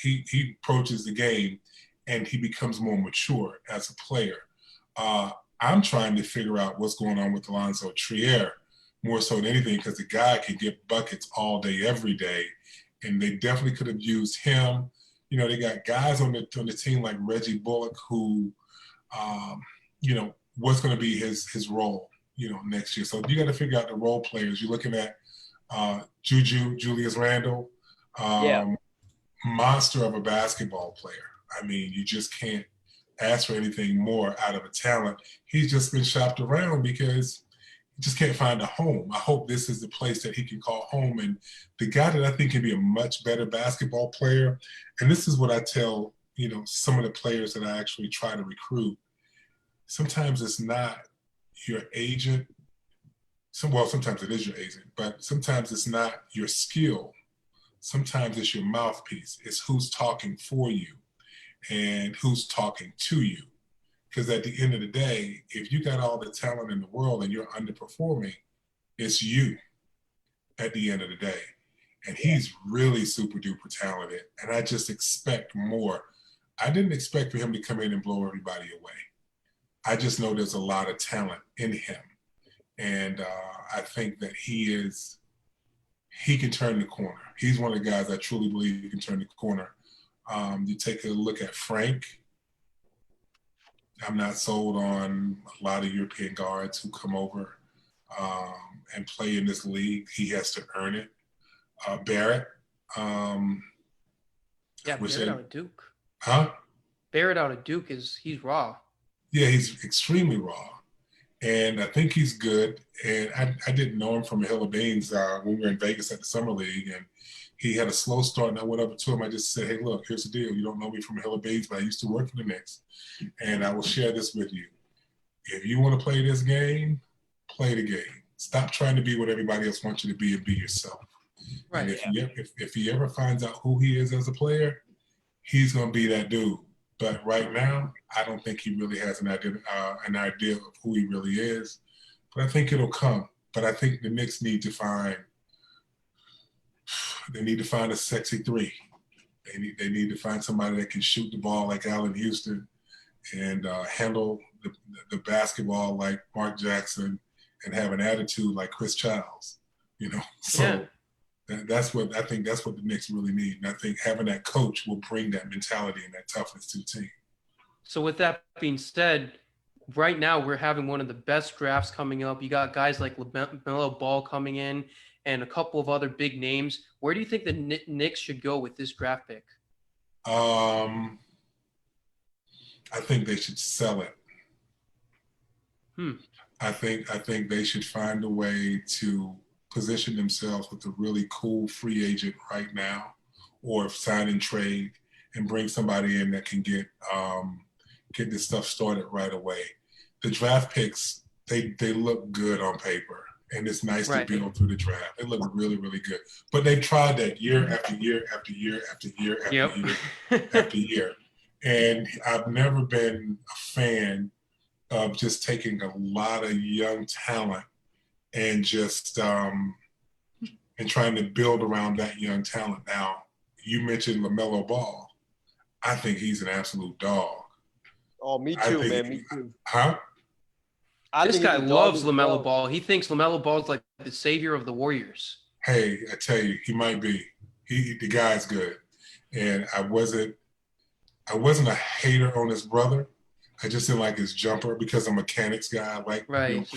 he approaches the game, and he becomes more mature as a player. I'm trying to figure out what's going on with Alonzo Trier more so than anything, because the guy can get buckets all day, every day, and they definitely could have used him. You know, they got guys on the team like Reggie Bullock, who, you know, what's going to be his role, you know, next year. So you got to figure out the role players. You're looking at Julius Randle, monster of a basketball player. I mean, you just can't ask for anything more out of a talent. He's just been shopped around because he just can't find a home. I hope this is the place that he can call home. And the guy that I think can be a much better basketball player, and this is what I tell, you know, some of the players that I actually try to recruit, sometimes it's not your agent. Sometimes it is your agent, but sometimes it's not your skill. Sometimes it's your mouthpiece. It's who's talking for you and who's talking to you. Because at the end of the day, if you got all the talent in the world and you're underperforming, it's you at the end of the day. And he's really super duper talented. And I just expect more. I didn't expect for him to come in and blow everybody away. I just know there's a lot of talent in him. And I think that he can turn the corner. He's one of the guys I truly believe he can turn the corner. You take a look at Frank. I'm not sold on a lot of European guards who come over and play in this league. He has to earn it. Barrett. Barrett out of Duke. Huh? Barrett out of Duke he's raw. Yeah, he's extremely raw. And I think he's good. And I didn't know him from a hill of beans when we were in Vegas at the Summer League. And he had a slow start, and I went over to him. I just said, hey, look, here's the deal. You don't know me from a hill of beans, but I used to work for the Knicks. And I will share this with you. If you want to play this game, play the game. Stop trying to be what everybody else wants you to be, and be yourself. Right. And if he ever finds out who he is as a player, he's going to be that dude. But right now, I don't think he really has an idea of who he really is. But I think it'll come. But I think the Knicks need to find a sexy three. They need to find somebody that can shoot the ball like Allen Houston and handle the basketball like Mark Jackson and have an attitude like Chris Childs. You know, so that's what the Knicks really need. And I think having that coach will bring that mentality and that toughness to the team. So with that being said, right now we're having one of the best drafts coming up. You got guys like LaMelo Ball coming in and a couple of other big names. Where do you think the Knicks should go with this draft pick? I think they should sell it. I think they should find a way to position themselves with a really cool free agent right now, or sign and trade and bring somebody in that can get this stuff started right away. The draft picks, they look good on paper, and it's nice to build through the draft. They look really, really good. But they've tried that year after year after year after year after year after year. And I've never been a fan of just taking a lot of young talent and just and trying to build around that young talent. Now, you mentioned LaMelo Ball. I think he's an absolute dog. Oh, me too, man. Me too. Huh? This guy loves LaMelo Ball. He thinks LaMelo Ball is like the savior of the Warriors. Hey, I tell you, he might be. The guy's good. And I wasn't a hater on his brother. I just didn't like his jumper because I'm a mechanics guy. I like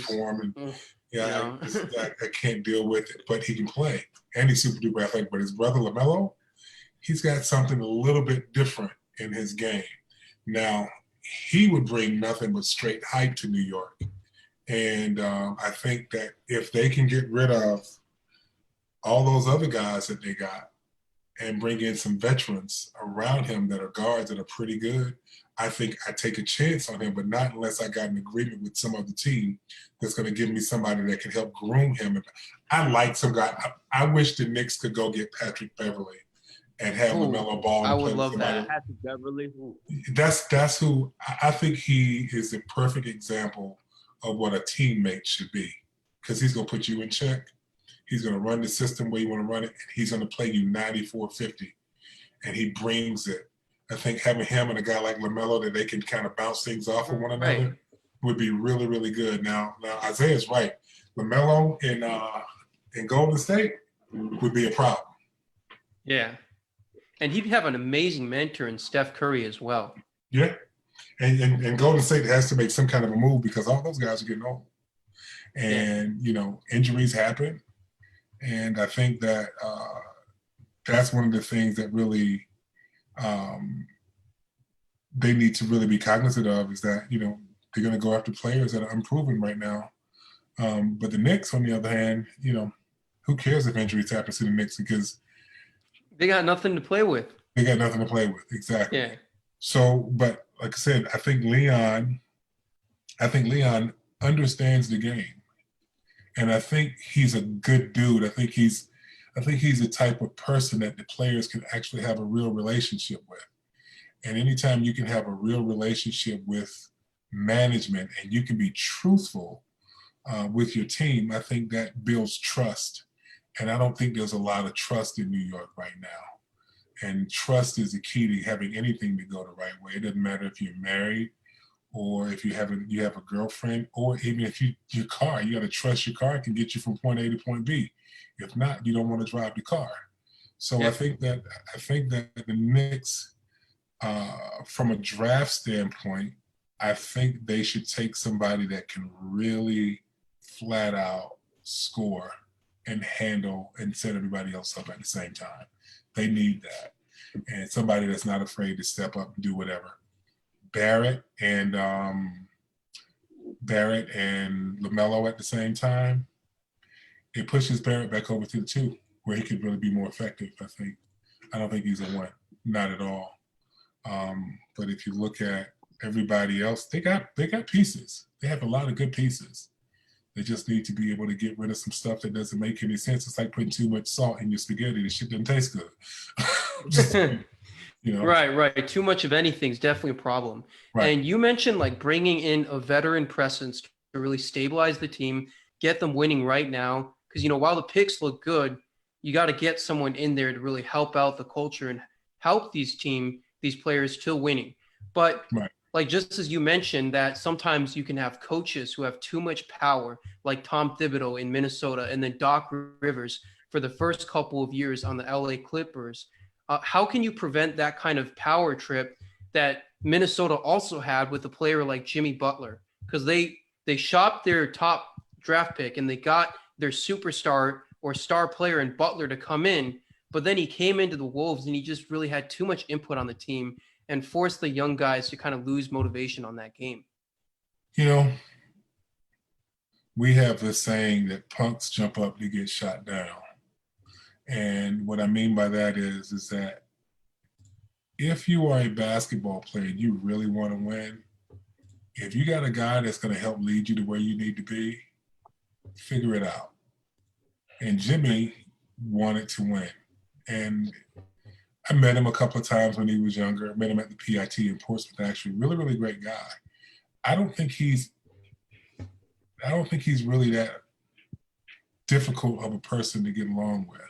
form and I can't deal with it. But he can play, and he's super duper athletic. But his brother LaMelo, he's got something a little bit different in his game. Now, he would bring nothing but straight hype to New York. And I think that if they can get rid of all those other guys that they got and bring in some veterans around him that are guards that are pretty good, I think I take a chance on him, but not unless I got an agreement with some other team that's going to give me somebody that can help groom him. I like some guy. I wish the Knicks could go get Patrick Beverly and have LaMelo Ball. I and would play love with somebody. that. Patrick Beverly. That's who I think he is the perfect example of what a teammate should be, because he's going to put you in check. He's going to run the system where you want to run it, and he's going to play you 94-50, and he brings it. I think having him and a guy like LaMelo that they can kind of bounce things off of one another would be really, really good. Now Isaiah's right. LaMelo in Golden State would be a problem. Yeah. And he'd have an amazing mentor in Steph Curry as well. Yeah. And Golden State has to make some kind of a move because all those guys are getting old. And, injuries happen. And I think that that's one of the things that really they need to really be cognizant of is that, they're going to go after players that are unproven right now. But the Knicks, on the other hand, who cares if injuries happen to the Knicks because they got nothing to play with. They got nothing to play with. Exactly. Yeah. So, but like I said, I think Leon understands the game. And I think he's a good dude. I think he's the type of person that the players can actually have a real relationship with. And anytime you can have a real relationship with management and you can be truthful with your team, I think that builds trust. And I don't think there's a lot of trust in New York right now. And trust is the key to having anything to go the right way. It doesn't matter if you're married or if you have a girlfriend, or even if your car, you got to trust your car can get you from point A to point B. If not, you don't want to drive the car. So yeah. I think that the Knicks, from a draft standpoint, I think they should take somebody that can really flat out score and handle and set everybody else up at the same time. They need that. And somebody that's not afraid to step up and do whatever. Barrett and LaMelo at the same time, it pushes Barrett back over to the 2, where he could really be more effective, I think. I don't think he's a 1, not at all. But if you look at everybody else, they got pieces. They have a lot of good pieces. They just need to be able to get rid of some stuff that doesn't make any sense. It's like putting too much salt in your spaghetti. The shit doesn't taste good. Right. Too much of anything is definitely a problem. Right. And you mentioned like bringing in a veteran presence to really stabilize the team, get them winning right now. Because, while the picks look good, you got to get someone in there to really help out the culture and help these players to winning. But like just as you mentioned that sometimes you can have coaches who have too much power, like Tom Thibodeau in Minnesota and then Doc Rivers for the first couple of years on the LA Clippers. How can you prevent that kind of power trip that Minnesota also had with a player like Jimmy Butler? Because they shopped their top draft pick and they got their superstar or star player in Butler to come in, but then he came into the Wolves and he just really had too much input on the team and forced the young guys to kind of lose motivation on that game. We have this saying that punks jump up to get shot down. And what I mean by that is that if you are a basketball player and you really want to win, if you got a guy that's going to help lead you to where you need to be, figure it out. And Jimmy wanted to win. And I met him a couple of times when he was younger. I met him at the PIT in Portsmouth, actually. Really, really great guy. I don't think he's really that difficult of a person to get along with.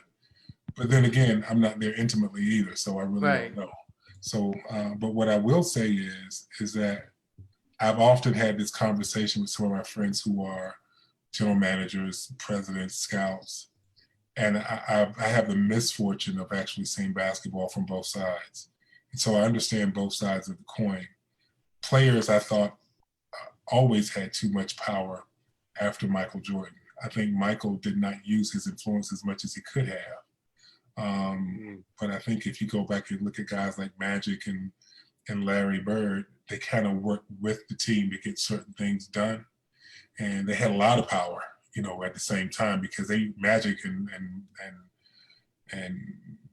But then again, I'm not there intimately either, so I really don't know. So, but what I will say is that I've often had this conversation with some of my friends who are general managers, presidents, scouts, and I have the misfortune of actually seeing basketball from both sides. And so I understand both sides of the coin. Players, I thought, always had too much power after Michael Jordan. I think Michael did not use his influence as much as he could have. But I think if you go back and look at guys like Magic and Larry Bird, they kind of worked with the team to get certain things done. And they had a lot of power, at the same time, because Magic and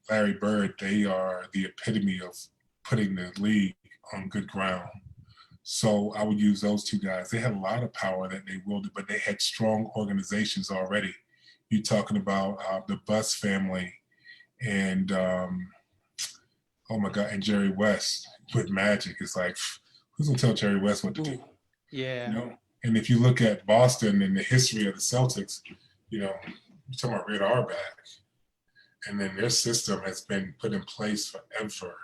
Larry Bird, they are the epitome of putting the league on good ground. So I would use those two guys. They had a lot of power that they wielded, but they had strong organizations already. You're talking about the Buss family and, oh my God, and Jerry West with Magic. It's like, who's going to tell Jerry West what to do? Yeah. And if you look at Boston and the history of the Celtics, you're talking about Red Auerbach. And then their system has been put in place forever.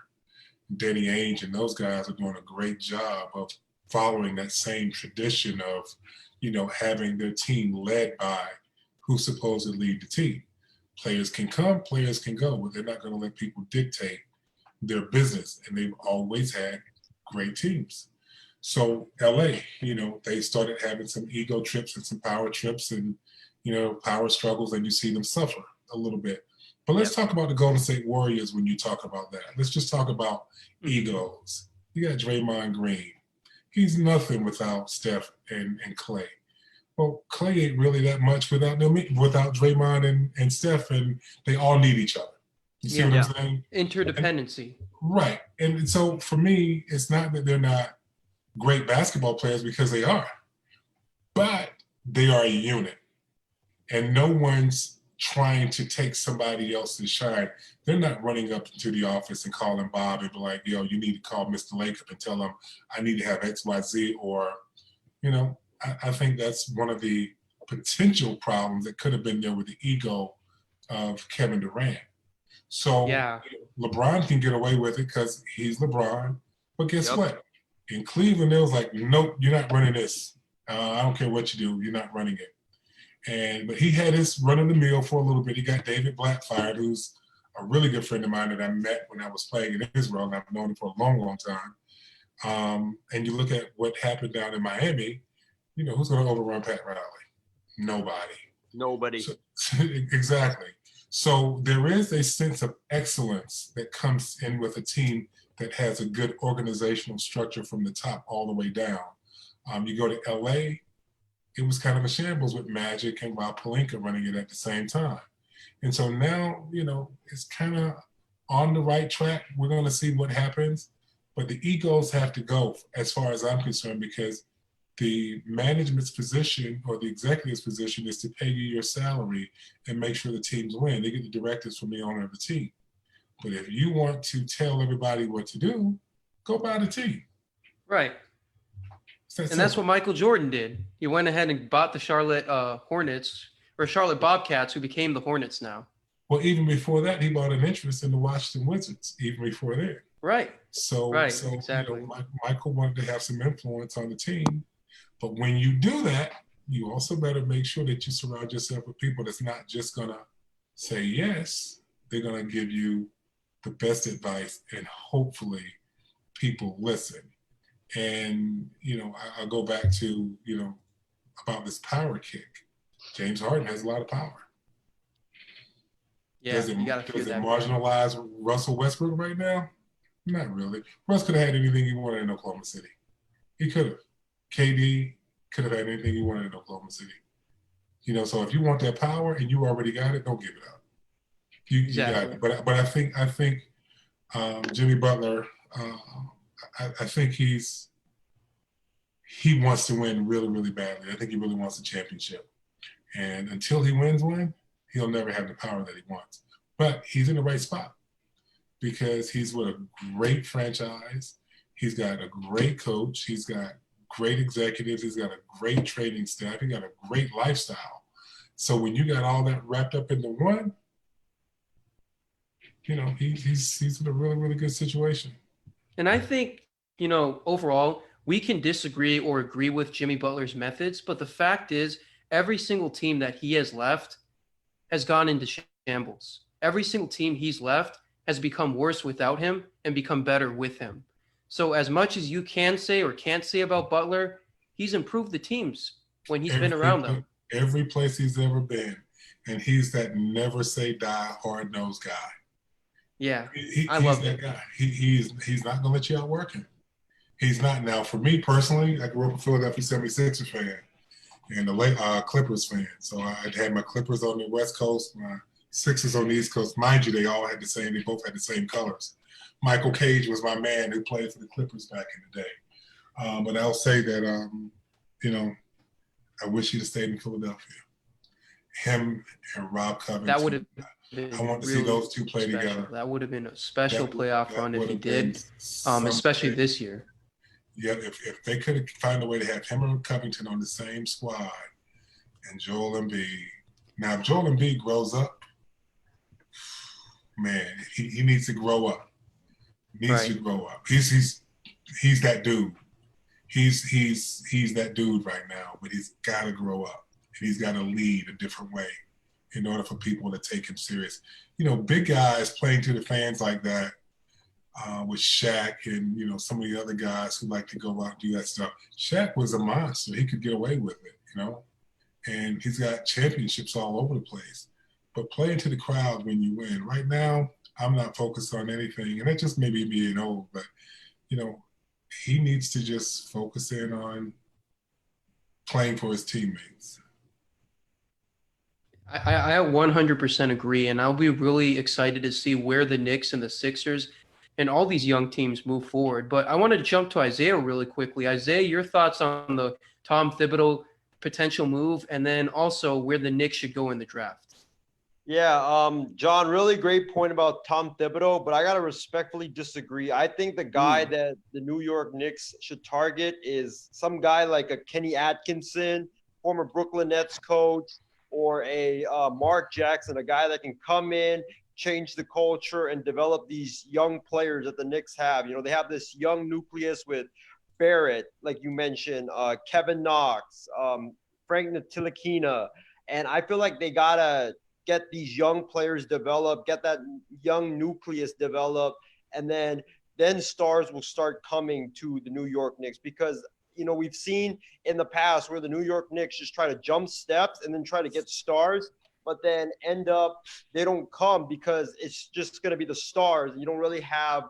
Danny Ainge and those guys are doing a great job of following that same tradition of, having their team led by who's supposed to lead the team. Players can come, players can go, but they're not going to let people dictate their business. And they've always had great teams. So LA, they started having some ego trips and some power trips and, power struggles, and you see them suffer a little bit. But let's talk about the Golden State Warriors when you talk about that. Let's just talk about egos. You got Draymond Green. He's nothing without Steph and Clay. Well, Clay ain't really that much without Draymond and Steph, and they all need each other. You see what I'm saying? Interdependency. Right. And so for me, it's not that they're not great basketball players, because they are, but they are a unit. And no one's trying to take somebody else's shine. They're not running up to the office and calling Bob and be like, yo, you need to call Mr. Lacob and tell him I need to have X, Y, Z. Or, I think that's one of the potential problems that could have been there with the ego of Kevin Durant. So LeBron can get away with it because he's LeBron. But guess what? In Cleveland, they was like, nope, you're not running this. I don't care what you do. You're not running it. But he had his run of the mill for a little bit. He got David Blatt fired, who's a really good friend of mine that I met when I was playing in Israel, and I've known him for a long, long time. And you look at what happened down in Miami, who's going to overrun Pat Riley? Nobody. So, exactly. So there is a sense of excellence that comes in with a team that has a good organizational structure from the top all the way down. You go to LA, it was kind of a shambles with Magic and Rob Pelinka running it at the same time. And so now, it's kind of on the right track. We're going to see what happens. But the egos have to go, as far as I'm concerned, because the management's position or the executive's position is to pay you your salary and make sure the teams win. They get the directives from the owner of the team. But if you want to tell everybody what to do, go buy the team. Right. And that's what Michael Jordan did. He went ahead and bought the Charlotte Hornets, or Charlotte Bobcats, who became the Hornets now. Well, even before that, he bought an interest in the Washington Wizards, even before that. Right. So exactly. Michael wanted to have some influence on the team. But when you do that, you also better make sure that you surround yourself with people that's not just going to say yes. They're going to give you the best advice, and hopefully people listen. And, I'll go back to, about this power kick. James Harden has a lot of power. Yeah, does it marginalize Russell Westbrook right now? Not really. Russ could have had anything he wanted in Oklahoma City. He could have. KD could have had anything he wanted in Oklahoma City. So if you want that power and you already got it, don't give it up. You got it. But I think Jimmy Butler, I think he wants to win really, really badly. I think he really wants a championship. And until he wins one, he'll never have the power that he wants. But he's in the right spot because he's with a great franchise. He's got a great coach. He's got great executives. He's got a great training staff. He got a great lifestyle. So when you got all that wrapped up into one, he's in a really, really good situation. And I think, overall, we can disagree or agree with Jimmy Butler's methods, but the fact is every single team that he has left has gone into shambles. Every single team he's left has become worse without him and become better with him. So as much as you can say or can't say about Butler, he's improved the teams when he's been around them. Every place he's ever been. And he's that never say die, hard-nosed guy. Yeah, I love that guy. He's not going to let you outwork him. He's not. Now, for me personally, I grew up a Philadelphia 76ers fan and a Clippers fan. So I had my Clippers on the West Coast, my Sixers on the East Coast. Mind you, they both had the same colors. Michael Cage was my man who played for the Clippers back in the day. But I'll say that, I wish he'd have stayed in Philadelphia. Him and Rob Covington. That would have been I want to really see those two play special. together. That would have been a special playoff run if he did, something. especially this year. Yeah, if they could find a way to have him and Covington on the same squad and Joel Embiid. Now, if Joel Embiid grows up, man, he needs to grow up. He needs to grow up. He's that dude. He's that dude right now, but he's got to grow up. And he's got to lead a different way in order for people to take him serious. Big guys playing to the fans like that, with Shaq and, some of the other guys who like to go out and do that stuff. Shaq was a monster. He could get away with it, and he's got championships all over the place. But playing to the crowd when you win. Right now, I'm not focused on anything, and that just may be being old, but, he needs to just focus in on playing for his teammates. I 100% agree, and I'll be really excited to see where the Knicks and the Sixers and all these young teams move forward. But I want to jump to Isaiah really quickly. Isaiah, your thoughts on the Tom Thibodeau potential move, and then also where the Knicks should go in the draft. Yeah, John, really great point about Tom Thibodeau, but I got to respectfully disagree. I think the guy that the New York Knicks should target is some guy like a Kenny Atkinson, former Brooklyn Nets coach, or a Mark Jackson, a guy that can come in, change the culture, and develop these young players that the Knicks have. They have this young nucleus with Barrett, like you mentioned, Kevin Knox, Frank Ntilikina, and I feel like they got to get these young players developed, get that young nucleus developed, and then stars will start coming to the New York Knicks because, we've seen in the past where the New York Knicks just try to jump steps and then try to get stars, but then end up they don't come because it's just going to be the stars. You don't really have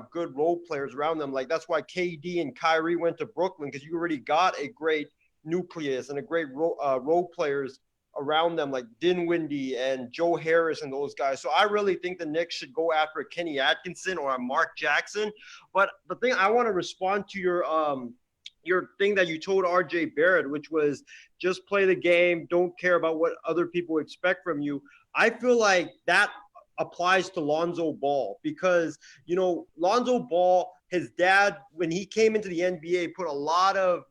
good role players around them. Like that's why KD and Kyrie went to Brooklyn, because you already got a great nucleus and a great role players around them, like Dinwiddie and Joe Harris and those guys. So I really think the Knicks should go after a Kenny Atkinson or a Mark Jackson. But the thing I want to respond to your thing that you told RJ Barrett, which was just play the game, don't care about what other people expect from you. I feel like that applies to Lonzo Ball because, Lonzo Ball, his dad, when he came into the NBA, put a lot of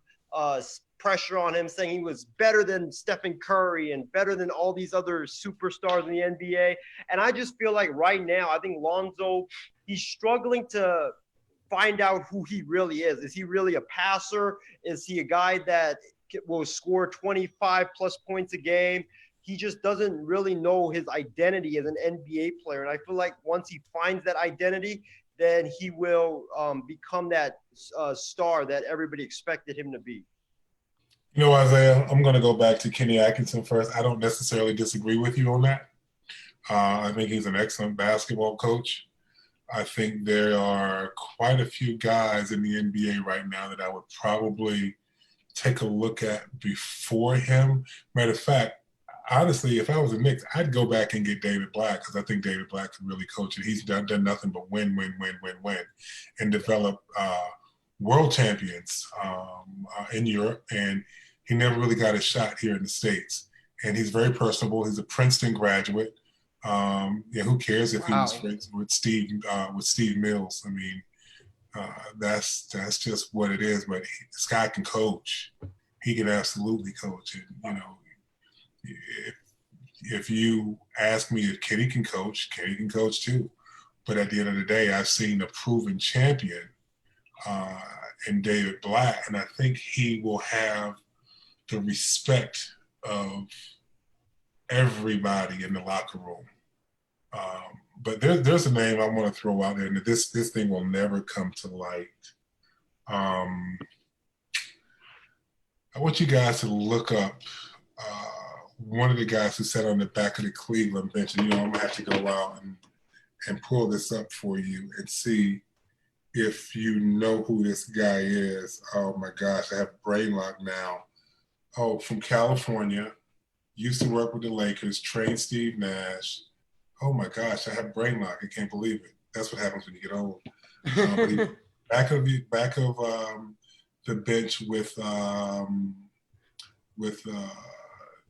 pressure on him, saying he was better than Stephen Curry and better than all these other superstars in the NBA. And I just feel like right now, I think Lonzo, he's struggling to find out who he really is. Is he really a passer? Is he a guy that will score 25 plus points a game? He just doesn't really know his identity as an NBA player. And I feel like once he finds that identity, then he will become that star that everybody expected him to be. Isaiah, I'm going to go back to Kenny Atkinson first. I don't necessarily disagree with you on that. I think he's an excellent basketball coach. I think there are quite a few guys in the NBA right now that I would probably take a look at before him. Matter of fact, honestly, if I was a Knicks, I'd go back and get David Black because I think David Black can really coach it. He's done nothing but win, and develop world champions in Europe. And he never really got a shot here in the States. And he's very personable. He's a Princeton graduate. Who cares if he was friends with Steve Mills? I mean, that's just what it is. But this guy can coach. He can absolutely coach. And if you ask me if Kenny can coach too. But at the end of the day, I've seen a proven champion in David Black, and I think he will have the respect of everybody in the locker room. But there's a name I want to throw out there, and this thing will never come to light. I want you guys to look up one of the guys who sat on the back of the Cleveland bench, and I'm gonna have to go out and pull this up for you and see if you know who this guy is. Oh my gosh, I have brain lock now. Oh, from California, used to work with the Lakers, trained Steve Nash. Oh my gosh, I have brain lock. I can't believe it. That's what happens when you get old. But he back of the bench with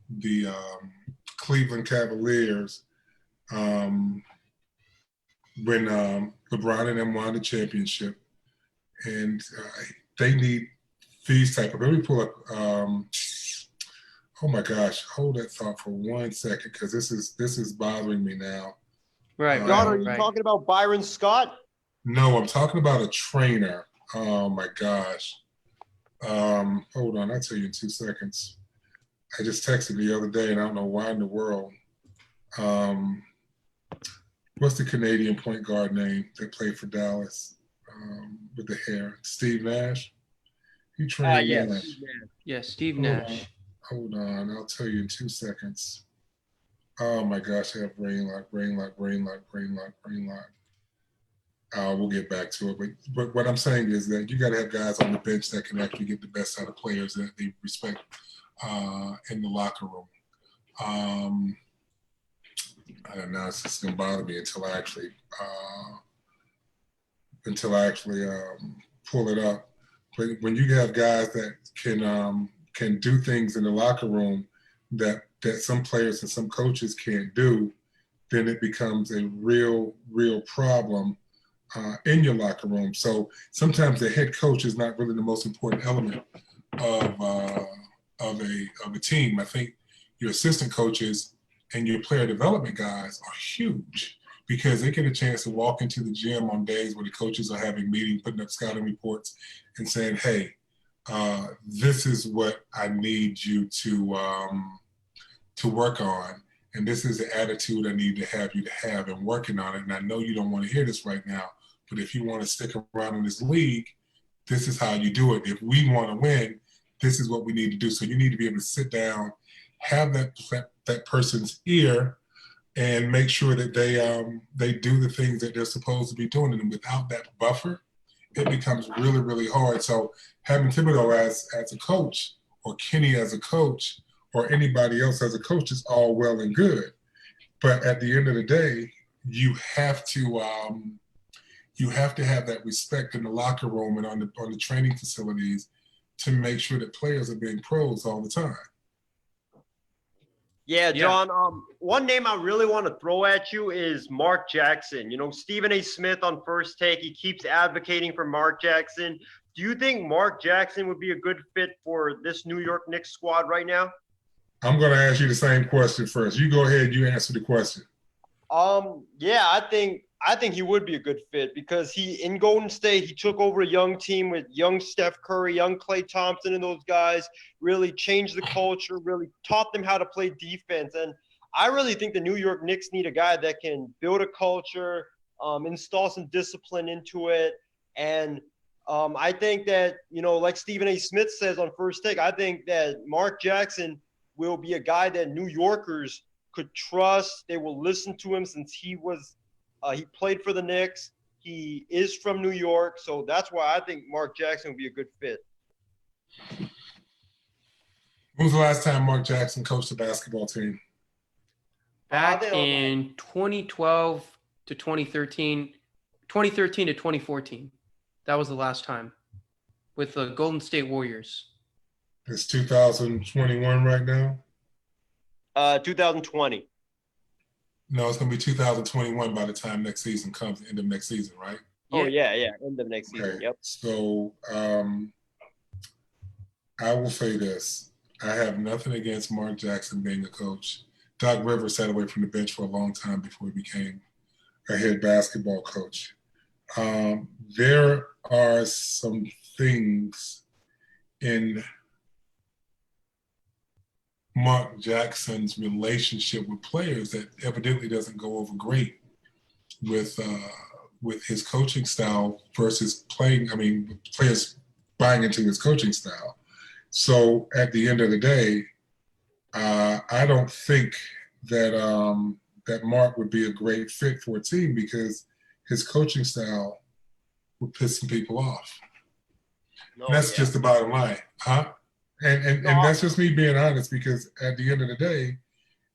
the Cleveland Cavaliers when LeBron and them won the championship, and they need these type of. Let me pull up. Oh my gosh, hold that thought for 1 second because this is bothering me now. Right, John, are right, you right. talking about Byron Scott? No, I'm talking about a trainer. Oh my gosh. Hold on, I'll tell you in 2 seconds. I just texted the other day and I don't know why in the world. What's the Canadian point guard name that played for Dallas with the hair? Steve Nash? He trained Yes. Nash. Yeah, Steve Hold Nash. Hold on, I'll tell you in 2 seconds. Oh my gosh, I have brain lock. We'll get back to it. But what I'm saying is that you got to have guys on the bench that can actually get the best out of players that they respect in the locker room. I don't know, it's just going to bother me until I actually pull it up. But when you have guys that can do things in the locker room that some players and some coaches can't do, then it becomes a real problem in your locker room. So sometimes the head coach is not really the most important element of a team. I think your assistant coaches and your player development guys are huge because they get a chance to walk into the gym on days where the coaches are having meetings, putting up scouting reports, and saying, "Hey, this is what I need you to work on, and this is the attitude I need to have you to have, and working on it. And I know you don't want to hear this right now, but if you want to stick around in this league, this is how you do it. If we want to win, this is what we need to do." So you need to be able to sit down, have that person's ear, and make sure that they do the things that they're supposed to be doing. And without that buffer, it becomes really, really hard. So having Thibodeau as a coach, or Kenny as a coach, or anybody else as a coach is all well and good. But at the end of the day, you have to have that respect in the locker room and on the training facilities to make sure that players are being pros all the time. Yeah, John, one name I really want to throw at you is Mark Jackson. You know, Stephen A. Smith on First Take, he keeps advocating for Mark Jackson. Do you think Mark Jackson would be a good fit for this New York Knicks squad right now? I'm going to ask you the same question first. You go ahead, you answer the question. Yeah, I think he would be a good fit because in Golden State, he took over a young team with young Steph Curry, young Klay Thompson, and those guys, really changed the culture, really taught them how to play defense. And I really think the New York Knicks need a guy that can build a culture, install some discipline into it. And I think that, you know, like Stephen A. Smith says on First Take, I think that Mark Jackson will be a guy that New Yorkers could trust. They will listen to him since he played for the Knicks. He is from New York. So that's why I think Mark Jackson would be a good fit. When was the last time Mark Jackson coached a basketball team? Back in 2012 to 2013, 2013 to 2014. That was the last time with the Golden State Warriors. It's 2021 right now? 2020. No, it's going to be 2021 by the time next season comes, the end of next season, right? Oh, yeah. End of next season, Okay. yep. So I will say this. I have nothing against Mark Jackson being a coach. Doc Rivers sat away from the bench for a long time before he became a head basketball coach. There are some things in Mark Jackson's relationship with players that evidently doesn't go over great with his coaching style versus players buying into his coaching style. So at the end of the day, I don't think that that Mark would be a great fit for a team because his coaching style would piss some people off. No, And that's yeah. just the bottom line, huh? And that's just me being honest, because at the end of the day,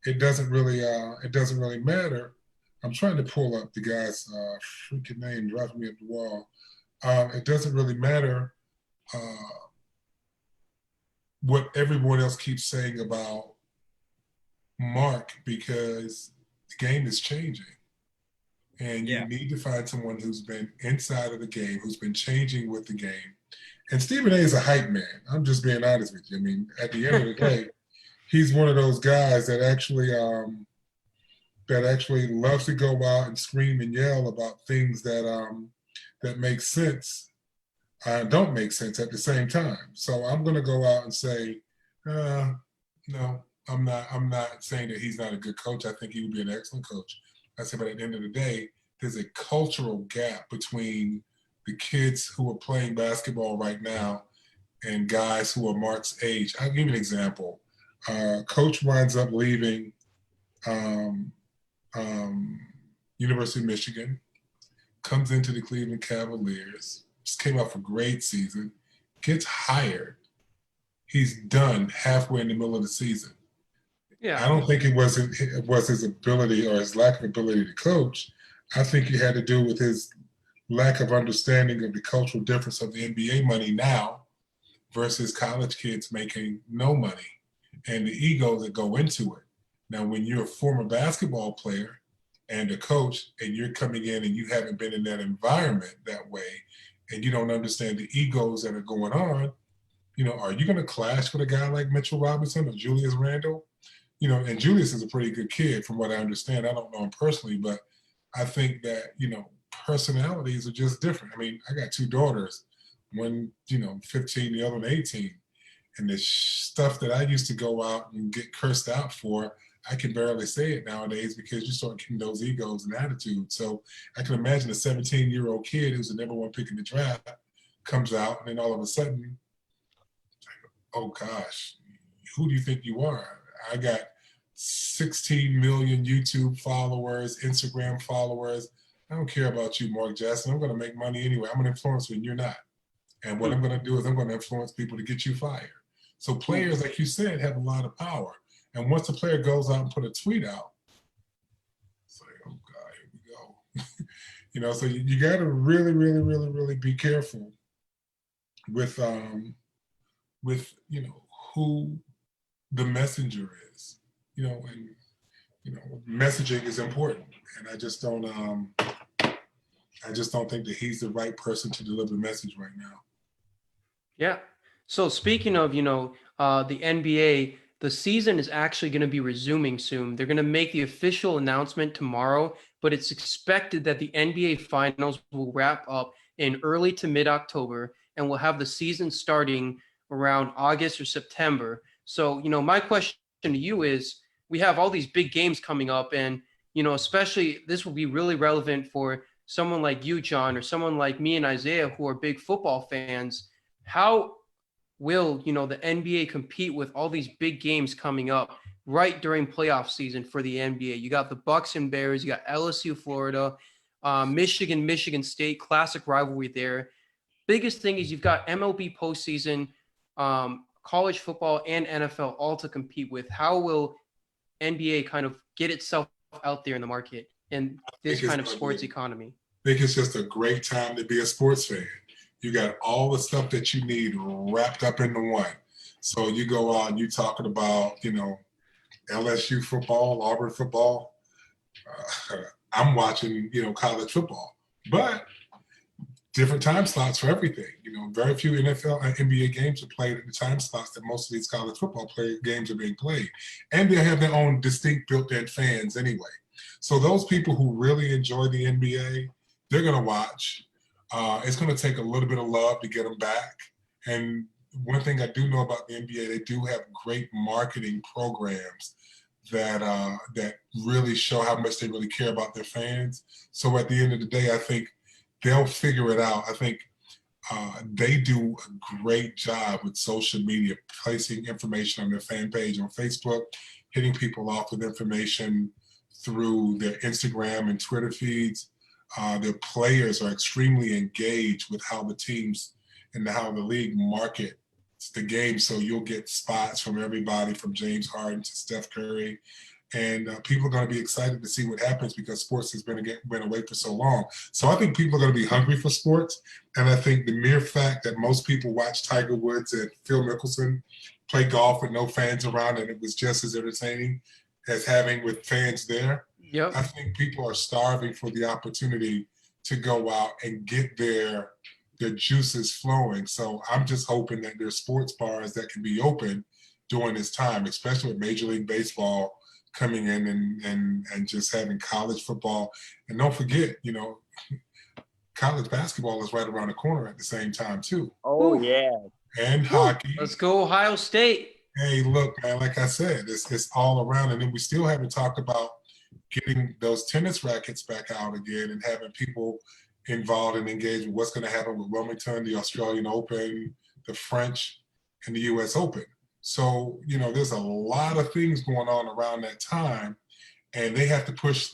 it doesn't really matter. I'm trying to pull up the guy's freaking name, driving me up the wall. It doesn't really matter what everyone else keeps saying about Mark, because the game is changing. And you need to find someone who's been inside of the game, who's been changing with the game. And Stephen A is a hype man. I'm just being honest with you. I mean, at the end of the day, he's one of those guys that actually loves to go out and scream and yell about things that make sense, don't make sense at the same time. So I'm going to go out and say, no, I'm not. I'm not saying that he's not a good coach. I think he would be an excellent coach. I said, but at the end of the day, there's a cultural gap between the kids who are playing basketball right now and guys who are Mark's age. I'll give you an example. Coach winds up leaving University of Michigan, comes into the Cleveland Cavaliers, just came off a great season, gets hired. He's done halfway in the middle of the season. Yeah. I don't think it was his ability or his lack of ability to coach. I think it had to do with his lack of understanding of the cultural difference of the NBA money now versus college kids making no money and the egos that go into it. Now, when you're a former basketball player and a coach and you're coming in and you haven't been in that environment that way and you don't understand the egos that are going on, are you going to clash with a guy like Mitchell Robinson or Julius Randle? And Julius is a pretty good kid from what I understand. I don't know him personally, but I think that, personalities are just different. I mean, I got two daughters, one, 15, the other one 18. And the stuff that I used to go out and get cursed out for, I can barely say it nowadays because you start getting those egos and attitudes. So I can imagine a 17-year-old kid who's the number one pick in the draft comes out and then all of a sudden, oh gosh, who do you think you are? I got 16 million YouTube followers, Instagram followers. I don't care about you, Mark Jackson. I'm going to make money anyway. I'm an influencer and you're not. And what I'm going to do is I'm going to influence people to get you fired. So players, like you said, have a lot of power. And once a player goes out and put a tweet out, it's like, oh God, here we go. So you got to really, really, really, really be careful with who the messenger is. Messaging is important, and I just don't think that he's the right person to deliver the message right now. Yeah. So speaking of, the NBA, the season is actually going to be resuming soon. They're going to make the official announcement tomorrow, but it's expected that the NBA Finals will wrap up in early to mid-October, and we'll have the season starting around August or September. So, my question to you is, we have all these big games coming up, and, especially this will be really relevant for someone like you, John, or someone like me and Isaiah, who are big football fans. How will, the NBA compete with all these big games coming up right during playoff season for the NBA? You got the Bucks and Bears, you got LSU, Florida, Michigan State, classic rivalry there. Biggest thing is you've got MLB postseason, college football, and NFL all to compete with. How will NBA kind of get itself out there in the market in this kind of sports economy? I think it's just a great time to be a sports fan. You got all the stuff that you need wrapped up into one. So you go on, you talking about, LSU football, Auburn football. I'm watching, college football, but different time slots for everything. Very few NFL and NBA games are played at the time slots that most of these college football games are being played. And they have their own distinct built-in fans anyway. So those people who really enjoy the NBA, they're going to watch. It's going to take a little bit of love to get them back. And one thing I do know about the NBA, they do have great marketing programs that really show how much they really care about their fans. So at the end of the day, I think they'll figure it out. I think they do a great job with social media, placing information on their fan page on Facebook, hitting people off with information through their Instagram and Twitter feeds. Their players are extremely engaged with how the teams and how the league market the game. So you'll get spots from everybody from James Harden to Steph Curry. And people are going to be excited to see what happens because sports has been away for so long. So I think people are going to be hungry for sports. And I think the mere fact that most people watch Tiger Woods and Phil Mickelson play golf with no fans around, and it was just as entertaining as having with fans there. Yep. I think people are starving for the opportunity to go out and get their juices flowing. So I'm just hoping that there's sports bars that can be open during this time, especially with Major League Baseball coming in and just having college football. And don't forget, college basketball is right around the corner at the same time too. Oh, Ooh. yeah. And hockey. Let's go Ohio State. Hey, look, man, like I said, it's all around. And then we still haven't talked about getting those tennis rackets back out again and having people involved and engaged with what's going to happen with Wilmington, the Australian Open, the French, and the U.S. Open. So, there's a lot of things going on around that time, and they have to compress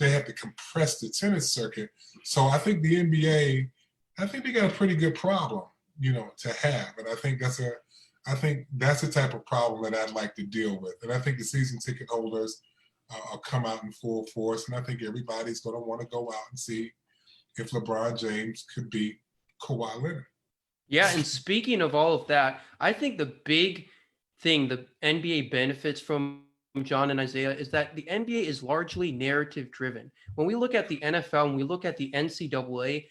the tennis circuit. So I think the NBA, they got a pretty good problem, to have. And I think that's the type of problem that I'd like to deal with. And I think the season ticket holders will come out in full force. And I think everybody's going to want to go out and see if LeBron James could beat Kawhi Leonard. Yeah, and speaking of all of that, I think the big thing the NBA benefits from, John and Isaiah, is that the NBA is largely narrative driven. When we look at the NFL and we look at the NCAA,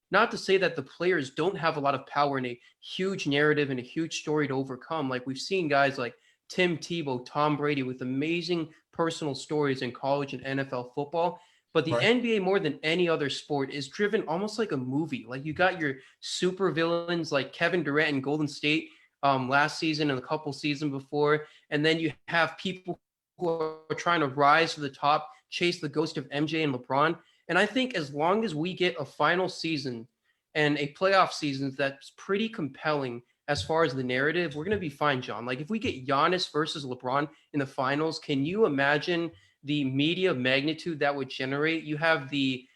not to say that the players don't have a lot of power and a huge narrative and a huge story to overcome. Like we've seen guys like Tim Tebow, Tom Brady with amazing personal stories in college and NFL football. But the Right. NBA, more than any other sport, is driven almost like a movie. Like you got your super villains like Kevin Durant in Golden State last season and a couple seasons before. And then you have people who are trying to rise to the top, chase the ghost of MJ and LeBron. And I think as long as we get a final season and a playoff season that's pretty compelling as far as the narrative, we're going to be fine, John. Like if we get Giannis versus LeBron in the finals, can you imagine the media magnitude that would generate? You have the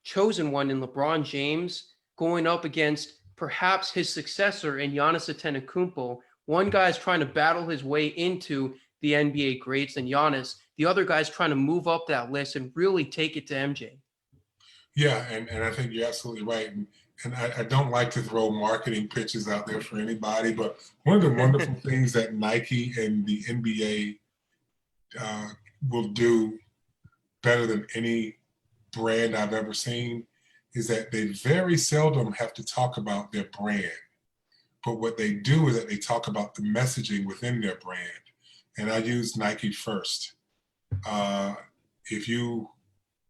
chosen one in LeBron James going up against perhaps his successor in Giannis Antetokounmpo. One guy's trying to battle his way into the NBA greats and Giannis. The other guy's trying to move up that list and really take it to MJ. Yeah, and I think you're absolutely right. And I don't like to throw marketing pitches out there for anybody, but one of the wonderful things that Nike and the NBA will do better than any brand I've ever seen is that they very seldom have to talk about their brand. But what they do is that they talk about the messaging within their brand. And I use Nike first. If you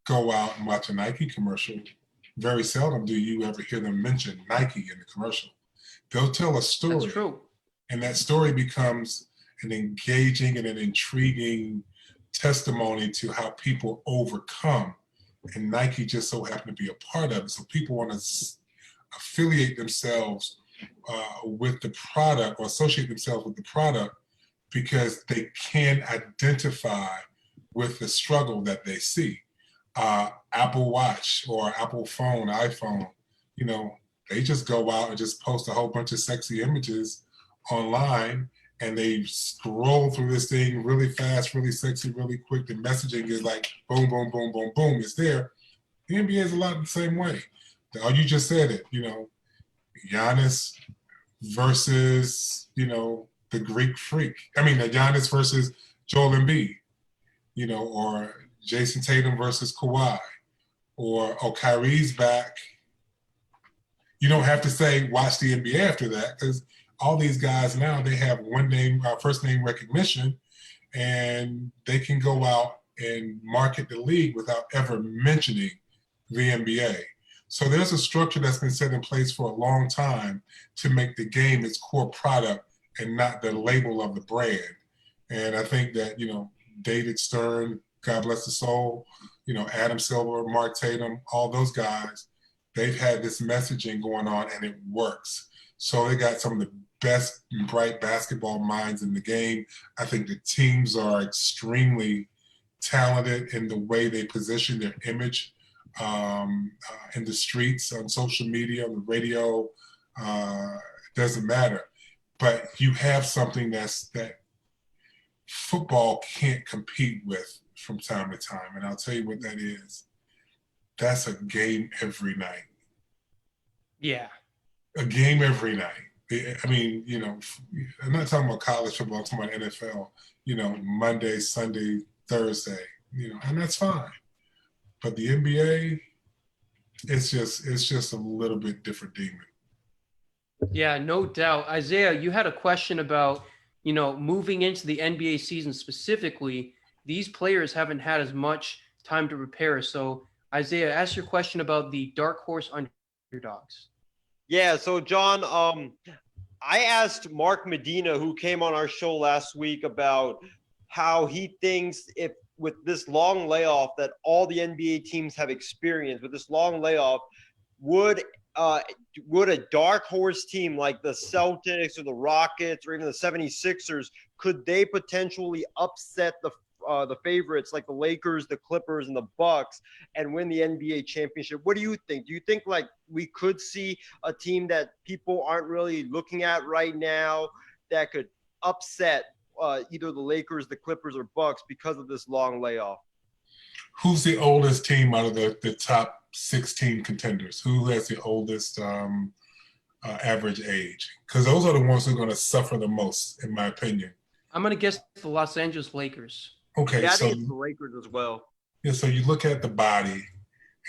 go out and watch a Nike commercial, very seldom do you ever hear them mention Nike in the commercial. They'll tell a story. That's true. And that story becomes an engaging and an intriguing testimony to how people overcome. And Nike just so happened to be a part of it. So people want to affiliate themselves with the product or associate themselves with the product because they can identify with the struggle that they see. Apple Watch or Apple phone, iPhone, they just go out and just post a whole bunch of sexy images online and they scroll through this thing really fast, really sexy, really quick. The messaging is like boom, boom, boom, boom, boom. It's there. The NBA is a lot the same way. Oh, you just said it, Giannis versus, the Greek freak. I mean, Giannis versus Joel Embiid, or Jason Tatum versus Kawhi, or Kyrie's back. You don't have to say watch the NBA after that because all these guys now, they have first name recognition, and they can go out and market the league without ever mentioning the NBA. So there's a structure that's been set in place for a long time to make the game its core product and not the label of the brand. And I think that, David Stern, God bless the soul, Adam Silver, Mark Tatum, all those guys, they've had this messaging going on and it works. So they got some of the best and bright basketball minds in the game. I think the teams are extremely talented in the way they position their image in the streets, on social media, on the radio. It doesn't matter. But you have something that football can't compete with from time to time. And I'll tell you what that is. That's a game every night. Yeah. A game every night. I mean, I'm not talking about college football, I'm talking about NFL, Monday, Sunday, Thursday, and that's fine. But the NBA, it's just a little bit different demon. Yeah, no doubt. Isaiah, you had a question about, moving into the NBA season specifically, these players haven't had as much time to prepare. So, Isaiah, ask your question about the dark horse underdogs. Yeah, so John, I asked Mark Medina, who came on our show last week, about how he thinks if with this long layoff that all the NBA teams have experienced, with this long layoff, would a dark horse team like the Celtics or the Rockets or even the 76ers, could they potentially upset the favorites like the Lakers, the Clippers, and the Bucks and win the NBA championship? What do you think? Do you think like we could see a team that people aren't really looking at right now that could upset either the Lakers, the Clippers, or Bucks because of this long layoff? Who's the oldest team out of the top 16 contenders? Who has the oldest average age? Because those are the ones who are going to suffer the most, in my opinion. I'm going to guess the Los Angeles Lakers. Okay, yeah, I so think it's the Lakers as well. Yeah, so you look at the body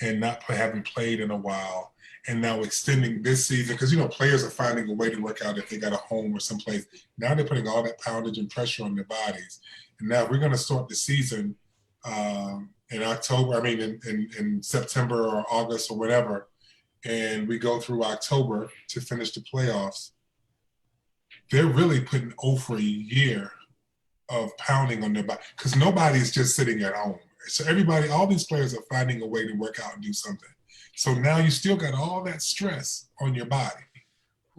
and not having played in a while, and now extending this season because players are finding a way to work out if they got a home or someplace. Now they're putting all that poundage and pressure on their bodies, and now we're going to start the season in October. I mean, in September or August or whatever, and we go through October to finish the playoffs. They're really putting over a year of pounding on their body because nobody's just sitting at home. So all these players are finding a way to work out and do something. So now you still got all that stress on your body.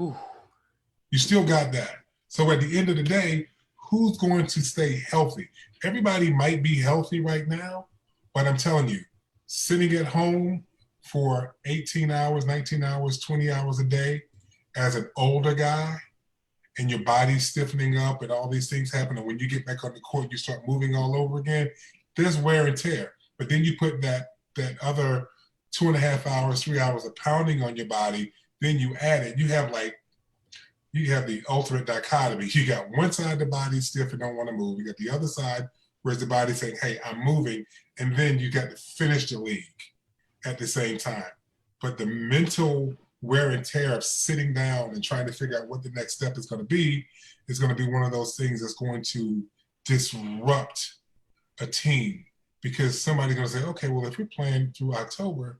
Ooh. You still got that. So at the end of the day, who's going to stay healthy? Everybody might be healthy right now, but I'm telling you, sitting at home for 18 hours, 19 hours, 20 hours a day as an older guy, and your body's stiffening up and all these things happen, and when you get back on the court, you start moving all over again, there's wear and tear. But then you put that other 2.5 hours, 3 hours of pounding on your body, then you add it. You have the ultimate dichotomy. You got one side of the body stiff and don't want to move. You got the other side where's the body saying, hey, I'm moving. And then you got to finish the league at the same time. But the mental wear and tear of sitting down and trying to figure out what the next step is going to be one of those things that's going to disrupt a team, because somebody's going to say, okay, well, if we're playing through October,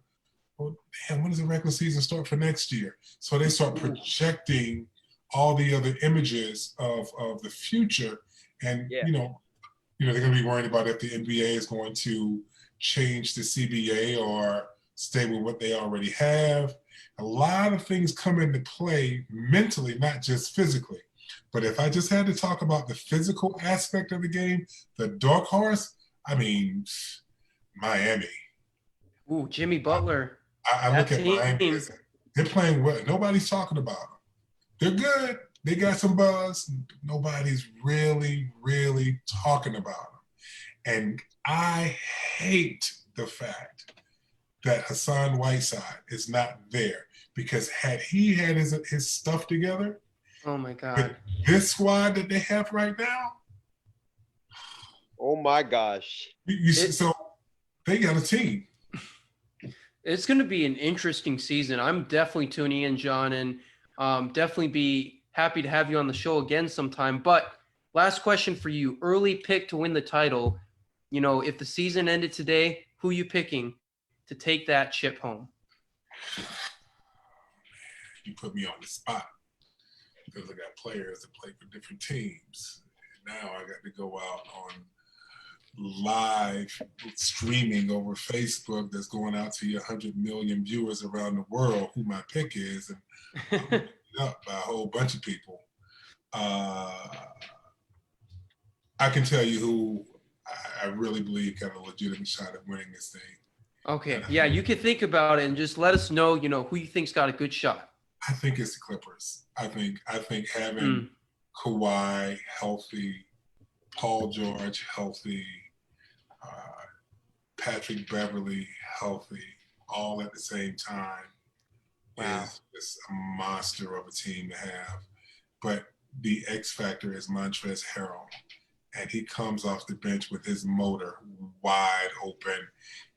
well, damn, when does the regular season start for next year? So they start projecting all the other images of the future. And, they're going to be worried about if the NBA is going to change the CBA or stay with what they already have. A lot of things come into play mentally, not just physically. But if I just had to talk about the physical aspect of the game, the dark horse, I mean, Miami. Ooh, Jimmy Butler. I look at Miami. They're playing well. Nobody's talking about them. They're good. They got some buzz. Nobody's really, really talking about them. And I hate the fact that Hassan Whiteside is not there, because had he had his stuff together, oh my God, this squad that they have right now, oh my gosh, so they got a team. It's going to be an interesting season. I'm definitely tuning in, John, and definitely be happy to have you on the show again sometime. But last question for you: early pick to win the title. If the season ended today, who are you picking to take that chip home? You put me on the spot because I got players that play for different teams. And now I got to go out on live streaming over Facebook that's going out to your 100 million viewers around the world who my pick is, and I'm picked up by a whole bunch of people. I can tell you who I really believe got a legitimate shot at winning this thing. Okay. Yeah, you can think about it and just let us know, who you think's got a good shot. I think it's the Clippers. I think having Mm. Kawhi healthy, Paul George healthy, uh, Patrick Beverly healthy, all at the same time Wow. is just a monster of a team to have. But the X factor is Montrezl Harrell, and he comes off the bench with his motor wide open.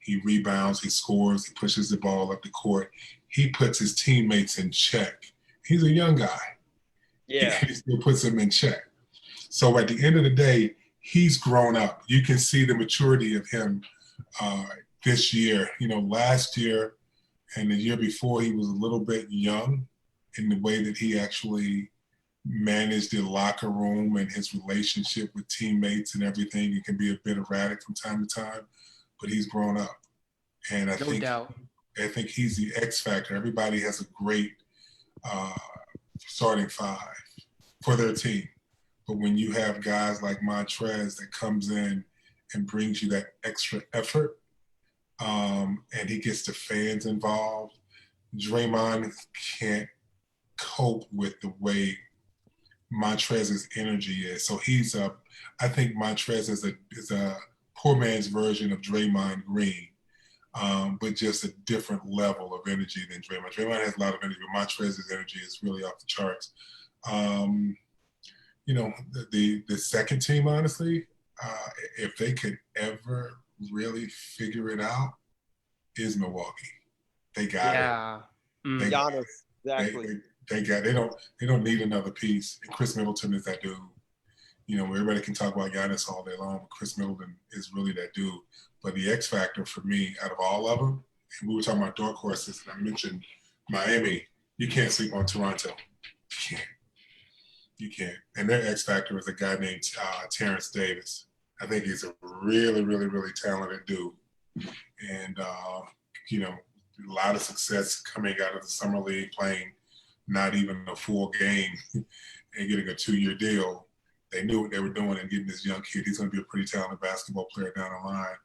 He rebounds, he scores, he pushes the ball up the court. He puts his teammates in check. He's a young guy. Yeah. He still puts them in check. So at the end of the day, he's grown up. You can see the maturity of him uh, this year. Last year and the year before, he was a little bit young in the way that he actually managed the locker room and his relationship with teammates and everything. It can be a bit erratic from time to time, but he's grown up. And I No think doubt. I think he's the X factor. Everybody has a great uh, starting five for their team. But when you have guys like Montrez that comes in and brings you that extra effort, and he gets the fans involved, Draymond can't cope with the way Montrez's energy is. So I think Montrez is a poor man's version of Draymond Green, but just a different level of energy than Draymond. Draymond has a lot of energy, but Montrez's energy is really off the charts. Um, the second team, honestly, if they could ever really figure it out, is Milwaukee. They got it. Yeah. They Mm. got Giannis, it. exactly. They don't need another piece. And Chris Middleton is that dude. Everybody can talk about Giannis all day long, but Chris Middleton is really that dude. But the X factor for me, out of all of them, and we were talking about dark horses, and I mentioned Miami. You can't sleep on Toronto. You can't. You can't. And their X factor is a guy named Terrence Davis. I think he's a really, really, really talented dude. And, a lot of success coming out of the summer league, playing not even a full game and getting a 2-year deal. They knew what they were doing and getting this young kid. He's going to be a pretty talented basketball player down the line.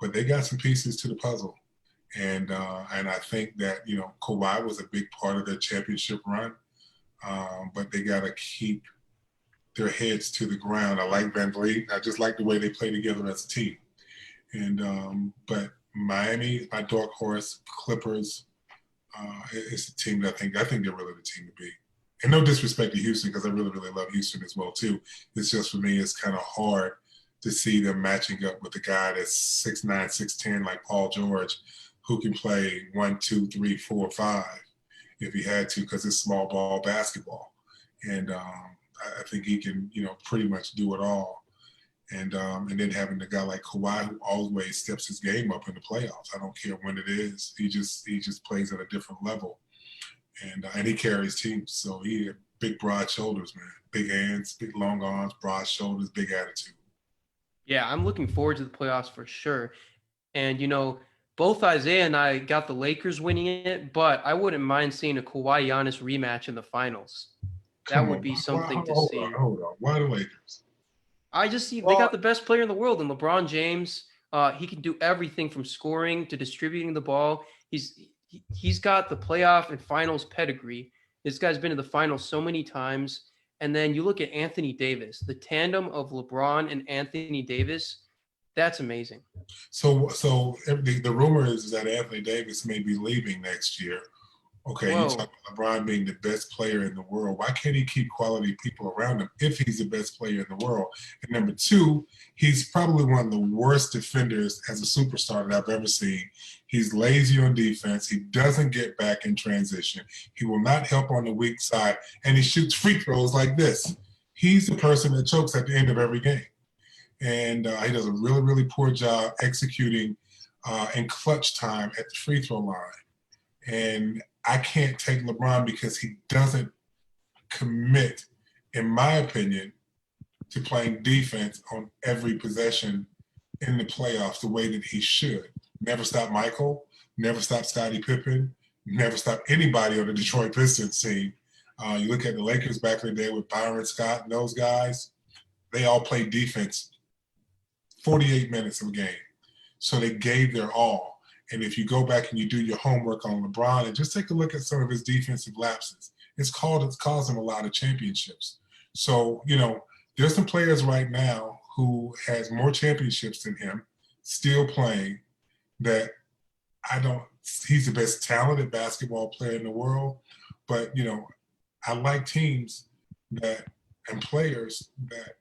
But they got some pieces to the puzzle. And I think that, Kawhi was a big part of their championship run. But they got to keep their heads to the ground. I like Van Vliet. I just like the way they play together as a team. And but Miami, my dark horse, Clippers, is a team that I think they're really the team to be. And no disrespect to Houston, because I really, really love Houston as well too. It's just, for me, it's kind of hard to see them matching up with a guy that's 6'9", 6'10", like Paul George, who can play 1, 2, 3, 4, 5 if he had to, because it's small ball basketball. And I think he can, pretty much do it all. And then having a guy like Kawhi, who always steps his game up in the playoffs. I don't care when it is. He just plays at a different level, and he carries teams. So he had big, broad shoulders, man. Big hands, big long arms, broad shoulders, big attitude. Yeah, I'm looking forward to the playoffs for sure. And both Isaiah and I got the Lakers winning it, but I wouldn't mind seeing a Kawhi Giannis rematch in the finals. That Come would on, be why, something to hold see. on, hold on. Why the Lakers? I just see they Well, got the best player in the world in LeBron James. He can do everything from scoring to distributing the ball. He's got the playoff and finals pedigree. This guy's been in the finals so many times. And then you look at Anthony Davis, the tandem of LeBron and Anthony Davis. That's amazing. So the rumor is that Anthony Davis may be leaving next year. Okay, you talk Whoa. about LeBron being the best player in the world. Why can't he keep quality people around him if he's the best player in the world? And number two, he's probably one of the worst defenders as a superstar that I've ever seen. He's lazy on defense. He doesn't get back in transition. He will not help on the weak side, and he shoots free throws like this. He's the person that chokes at the end of every game. And he does a really, really poor job executing in clutch time at the free throw line. And I can't take LeBron because he doesn't commit, in my opinion, to playing defense on every possession in the playoffs the way that he should. Never stop Michael, never stop Scottie Pippen, never stop anybody on the Detroit Pistons team. You look at the Lakers back in the day with Byron Scott and those guys, they all played defense 48 minutes of a game. So they gave their all. And if you go back and you do your homework on LeBron and just take a look at some of his defensive lapses, it's caused him a lot of championships. So, there's some players right now who has more championships than him, still playing, that he's the best talented basketball player in the world. But, I like teams and players that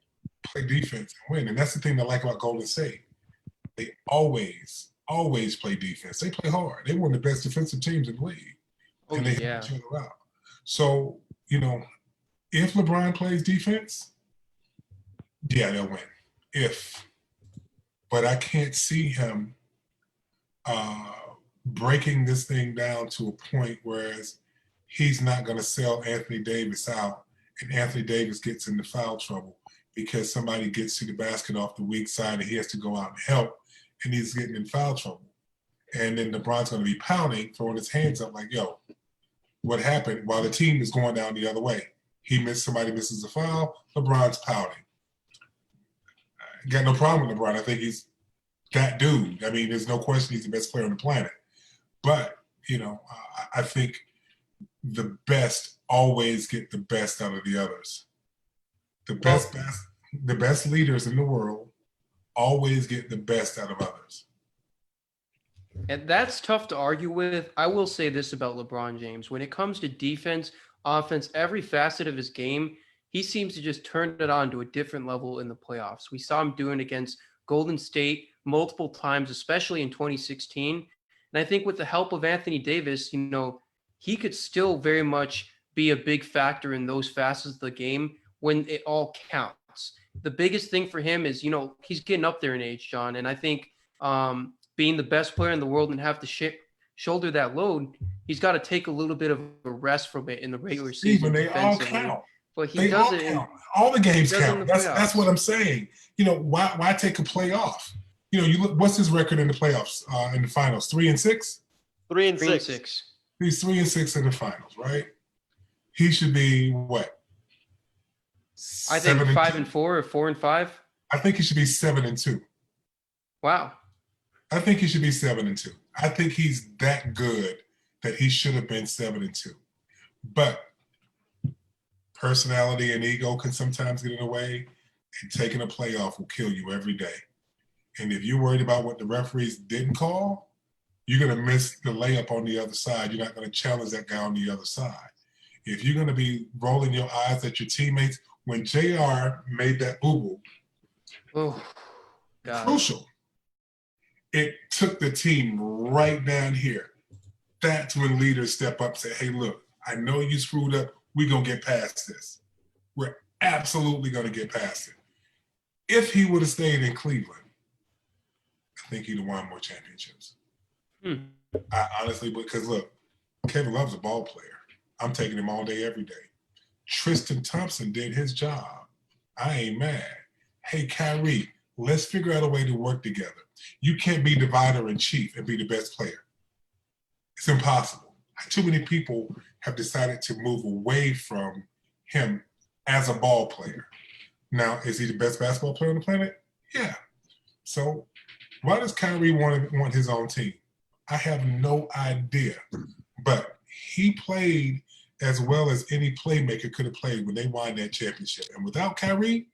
play defense and win. And that's the thing I like about Golden State. They always play defense. They play hard. They one of the best defensive teams in the league. And they help each other out. So, if LeBron plays defense, yeah, they'll win. But I can't see him breaking this thing down to a point whereas he's not going to sell Anthony Davis out and Anthony Davis gets into foul trouble because somebody gets to the basket off the weak side and he has to go out and help and he's getting in foul trouble. And then LeBron's going to be pounding, throwing his hands up like, yo, what happened? While the team is going down the other way. Somebody misses a foul, LeBron's pouting. Got no problem with LeBron. I think he's that dude. I mean, there's no question he's the best player on the planet. But, I think the best always get the best out of the others. The best leaders in the world always get the best out of others. And that's tough to argue with. I will say this about LeBron James. When it comes to defense, offense, every facet of his game, he seems to just turn it on to a different level in the playoffs. We saw him doing it against Golden State multiple times, especially in 2016. And I think with the help of Anthony Davis, he could still very much be a big factor in those facets of the game when it all counts. The biggest thing for him is, he's getting up there in age, John. And I think being the best player in the world and have to shoulder that load, he's got to take a little bit of a rest from it in the regular season. They all count. But he does it. All the games count. That's what I'm saying. Why take a playoff? You look. What's his record in the playoffs? In the finals, 3-6. 3-6. He's 3-6 in the finals, right? He should be what? I think 5-4 or 4-5. I think he should be 7-2. Wow. I think he should be 7-2. I think he's that good that he should have been 7-2. But personality and ego can sometimes get in the way, and taking a playoff will kill you every day. And if you're worried about what the referees didn't call, you're going to miss the layup on the other side. You're not going to challenge that guy on the other side. If you're going to be rolling your eyes at your teammates, when JR made that boo-boo, crucial. It took the team right down here. That's when leaders step up and say, hey, look, I know you screwed up. We're going to get past this. We're absolutely going to get past it. If he would have stayed in Cleveland, I think he'd have won more championships. I honestly, because look, Kevin Love's a ball player. I'm taking him all day, every day. Tristan Thompson did his job. I ain't mad. Hey, Kyrie, let's figure out a way to work together. You can't be divider in chief and be the best player. It's impossible. Too many people have decided to move away from him as a ball player. Now, is he the best basketball player on the planet? Yeah. So why does Kyrie want his own team? I have no idea. But he played as well as any playmaker could have played when they won that championship. And without Kyrie,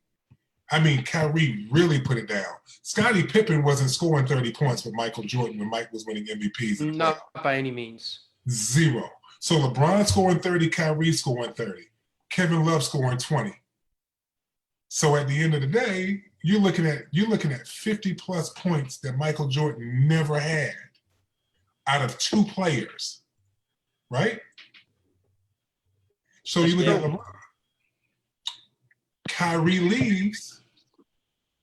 Kyrie really put it down. Scottie Pippen wasn't scoring 30 points with Michael Jordan when Mike was winning MVPs. Not by any means. 0. So LeBron scoring 30, Kyrie scoring 30. Kevin Love scoring 20. So at the end of the day, you're looking at 50-plus points that Michael Jordan never had out of 2 players, right? So you look at LeBron. Kyrie leaves,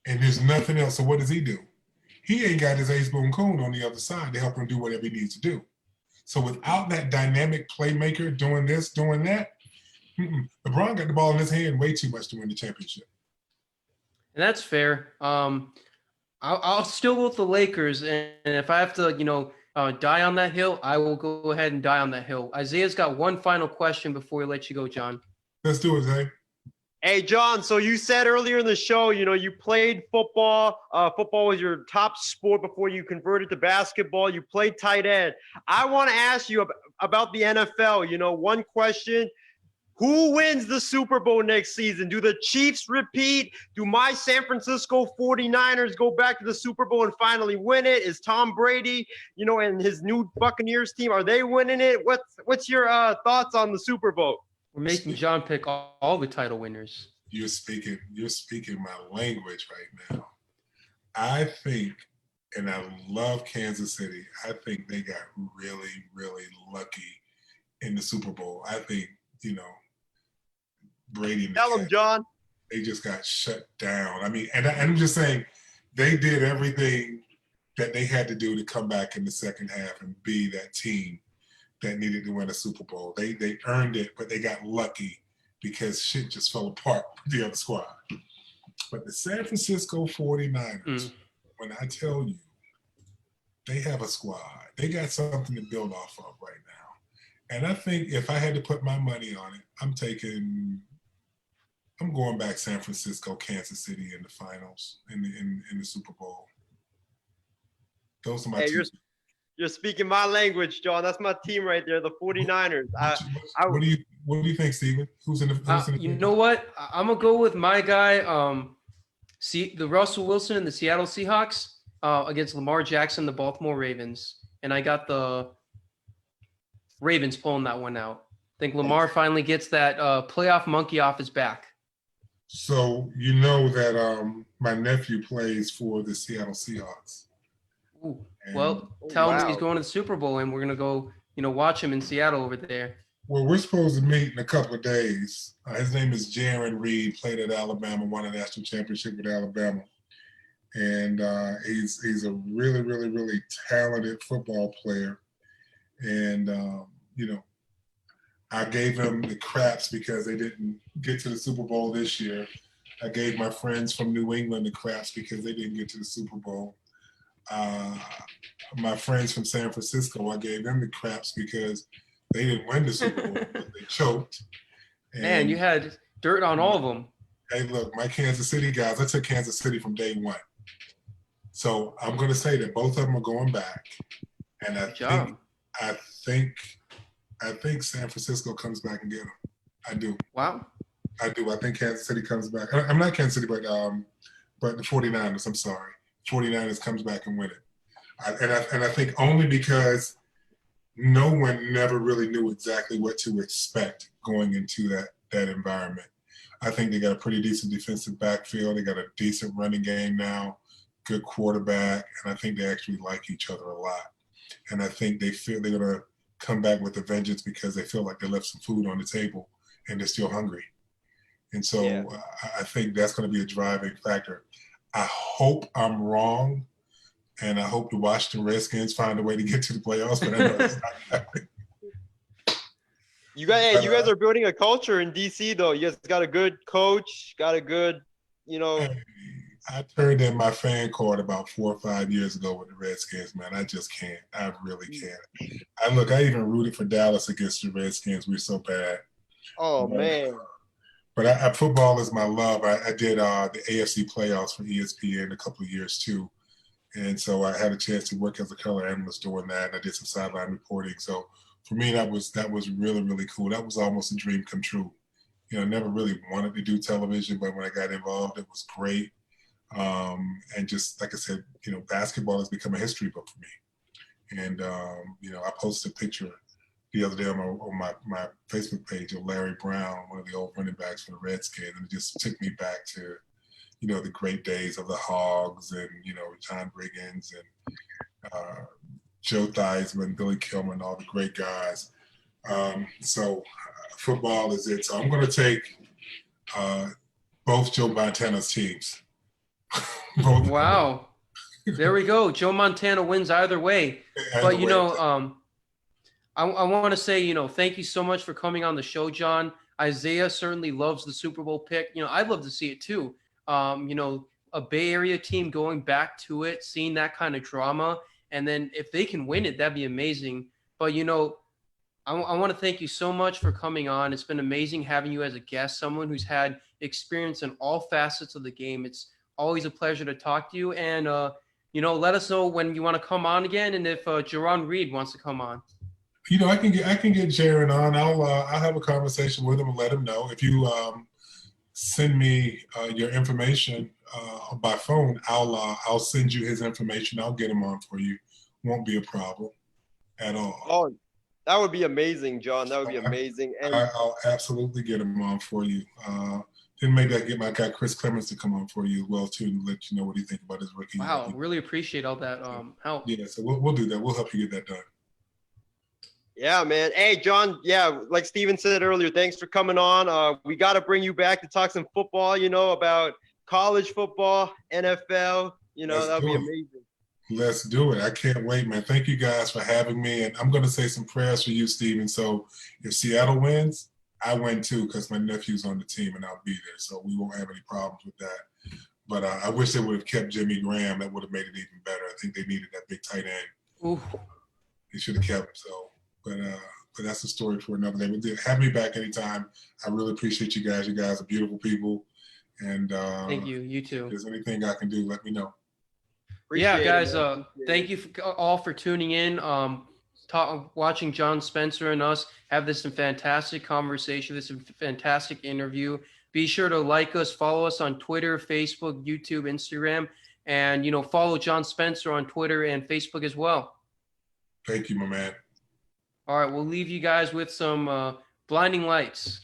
and there's nothing else. So what does he do? He ain't got his ace boom coon on the other side to help him do whatever he needs to do. So without that dynamic playmaker doing this, doing that, LeBron got the ball in his hand way too much to win the championship. And that's fair. I'll still go with the Lakers, and if I have to, die on that hill, I will go ahead and die on that hill. Isaiah's got one final question before we let you go, John. Let's do it, Zay. Hey, John, so you said earlier in the show, you played football. Football was your top sport before you converted to basketball. You played tight end. I want to ask you about the NFL. One question. Who wins the Super Bowl next season? Do the Chiefs repeat? Do my San Francisco 49ers go back to the Super Bowl and finally win it? Is Tom Brady, and his new Buccaneers team, are they winning it? What's your thoughts on the Super Bowl? We're making John pick all the title winners. You're speaking my language right now. I think, and I love Kansas City, I think they got really, really lucky in the Super Bowl. I think, Brady and Tell him, John. They just got shut down. I mean, and I'm just saying, they did everything that they had to do to come back in the second half and be that team that needed to win a Super Bowl. They earned it, but they got lucky because shit just fell apart with the other squad. But the San Francisco 49ers, when I tell you, they have a squad. They got something to build off of right now. And I think if I had to put my money on it, I'm going back San Francisco, Kansas City in the finals, in the Super Bowl. Those are my two. You're speaking my language, John. That's my team right there, the 49ers. What do you think, Steven? Who's in the You know what? I'm gonna go with my guy, the Russell Wilson and the Seattle Seahawks against Lamar Jackson, the Baltimore Ravens, and I got the Ravens pulling that one out. I think Lamar finally gets that playoff monkey off his back. So you know that my nephew plays for the Seattle Seahawks. Ooh. Well, tell him he's going to the Super Bowl, and we're gonna go, watch him in Seattle over there. Well, we're supposed to meet in a couple of days. His name is Jaron Reed. Played at Alabama, won a national championship with Alabama, and he's a really, really, really talented football player. And I gave him the craps because they didn't get to the Super Bowl this year. I gave my friends from New England the craps because they didn't get to the Super Bowl. My friends from San Francisco, I gave them the craps because they didn't win the Super Bowl. They choked. And, man, you had dirt on all of them. Hey, look, my Kansas City guys, I took Kansas City from day one. So I'm going to say that both of them are going back. And I think San Francisco comes back and get them. I do. Wow. I do. I think Kansas City comes back. I'm not Kansas City, but the 49ers, I'm sorry. 49ers comes back and win it. And I think only because no one never really knew exactly what to expect going into that environment. I think they got a pretty decent defensive backfield. They got a decent running game now, good quarterback, and I think they actually like each other a lot. And I think they feel they're going to come back with a vengeance because they feel like they left some food on the table and they're still hungry. And so I think that's going to be a driving factor. I hope I'm wrong, and I hope the Washington Redskins find a way to get to the playoffs, but I know it's not happening. You guys are building a culture in DC, though. You guys got a good coach, got a good, I turned in my fan card about 4 or 5 years ago with the Redskins, man. I just can't. I really can't. I even rooted for Dallas against the Redskins. We're so bad. Oh, man. But football is my love. I did the AFC playoffs for ESPN a couple of years too. And so I had a chance to work as a color analyst doing that. And I did some sideline reporting. So for me, that was really, really cool. That was almost a dream come true. I never really wanted to do television, but when I got involved, it was great. And just like I said, basketball has become a history book for me. And, I posted a picture the other day on my Facebook page of Larry Brown, one of the old running backs for the Redskins, and it just took me back to, the great days of the Hogs and, John Briggins and Joe Theismann, Billy Kilman, all the great guys. So football is it. So I'm going to take both Joe Montana's teams. Wow. There we go. Joe Montana wins either way. But, I want to say, thank you so much for coming on the show, John. Isaiah certainly loves the Super Bowl pick. I'd love to see it too. A Bay Area team going back to it, seeing that kind of drama. And then if they can win it, that'd be amazing. But, I want to thank you so much for coming on. It's been amazing having you as a guest, someone who's had, experience in all facets of the game. It's always a pleasure to talk to you. And, let us know when you want to come on again, and if Jerron Reed wants to come on. I can get Jaron on. I'll have a conversation with him and let him know. If you send me your information by phone, I'll send you his information. I'll get him on for you. Won't be a problem at all. Oh, that would be amazing, John. That would be amazing. And I'll absolutely get him on for you. Then maybe I get my guy Chris Clemens to come on for you as well too, and let you know what he thinks about his rookie. Wow, really appreciate all that help. Yeah, so we'll do that. We'll help you get that done. Yeah, man. Hey, John. Yeah, like Steven said earlier, thanks for coming on. We got to bring you back to talk some football. About college football, NFL. That'd be amazing. Let's do it. I can't wait, man. Thank you guys for having me. And I'm going to say some prayers for you, Steven. So if Seattle wins, I win too, because my nephew's on the team and I'll be there. So we won't have any problems with that. But I wish they would have kept Jimmy Graham. That would have made it even better. I think they needed that big tight end. Ooh. They should have kept him. So, but that's a story for another day. But have me back anytime. I really appreciate you guys. You guys are beautiful people. And thank you. You too. If there's anything I can do, let me know. Yeah, guys, thank you all for tuning in, watching John Spencer and us have this fantastic conversation, this fantastic interview. Be sure to like us, follow us on Twitter, Facebook, YouTube, Instagram, and, follow John Spencer on Twitter and Facebook as well. Thank you, my man. All right, we'll leave you guys with some Blinding Lights.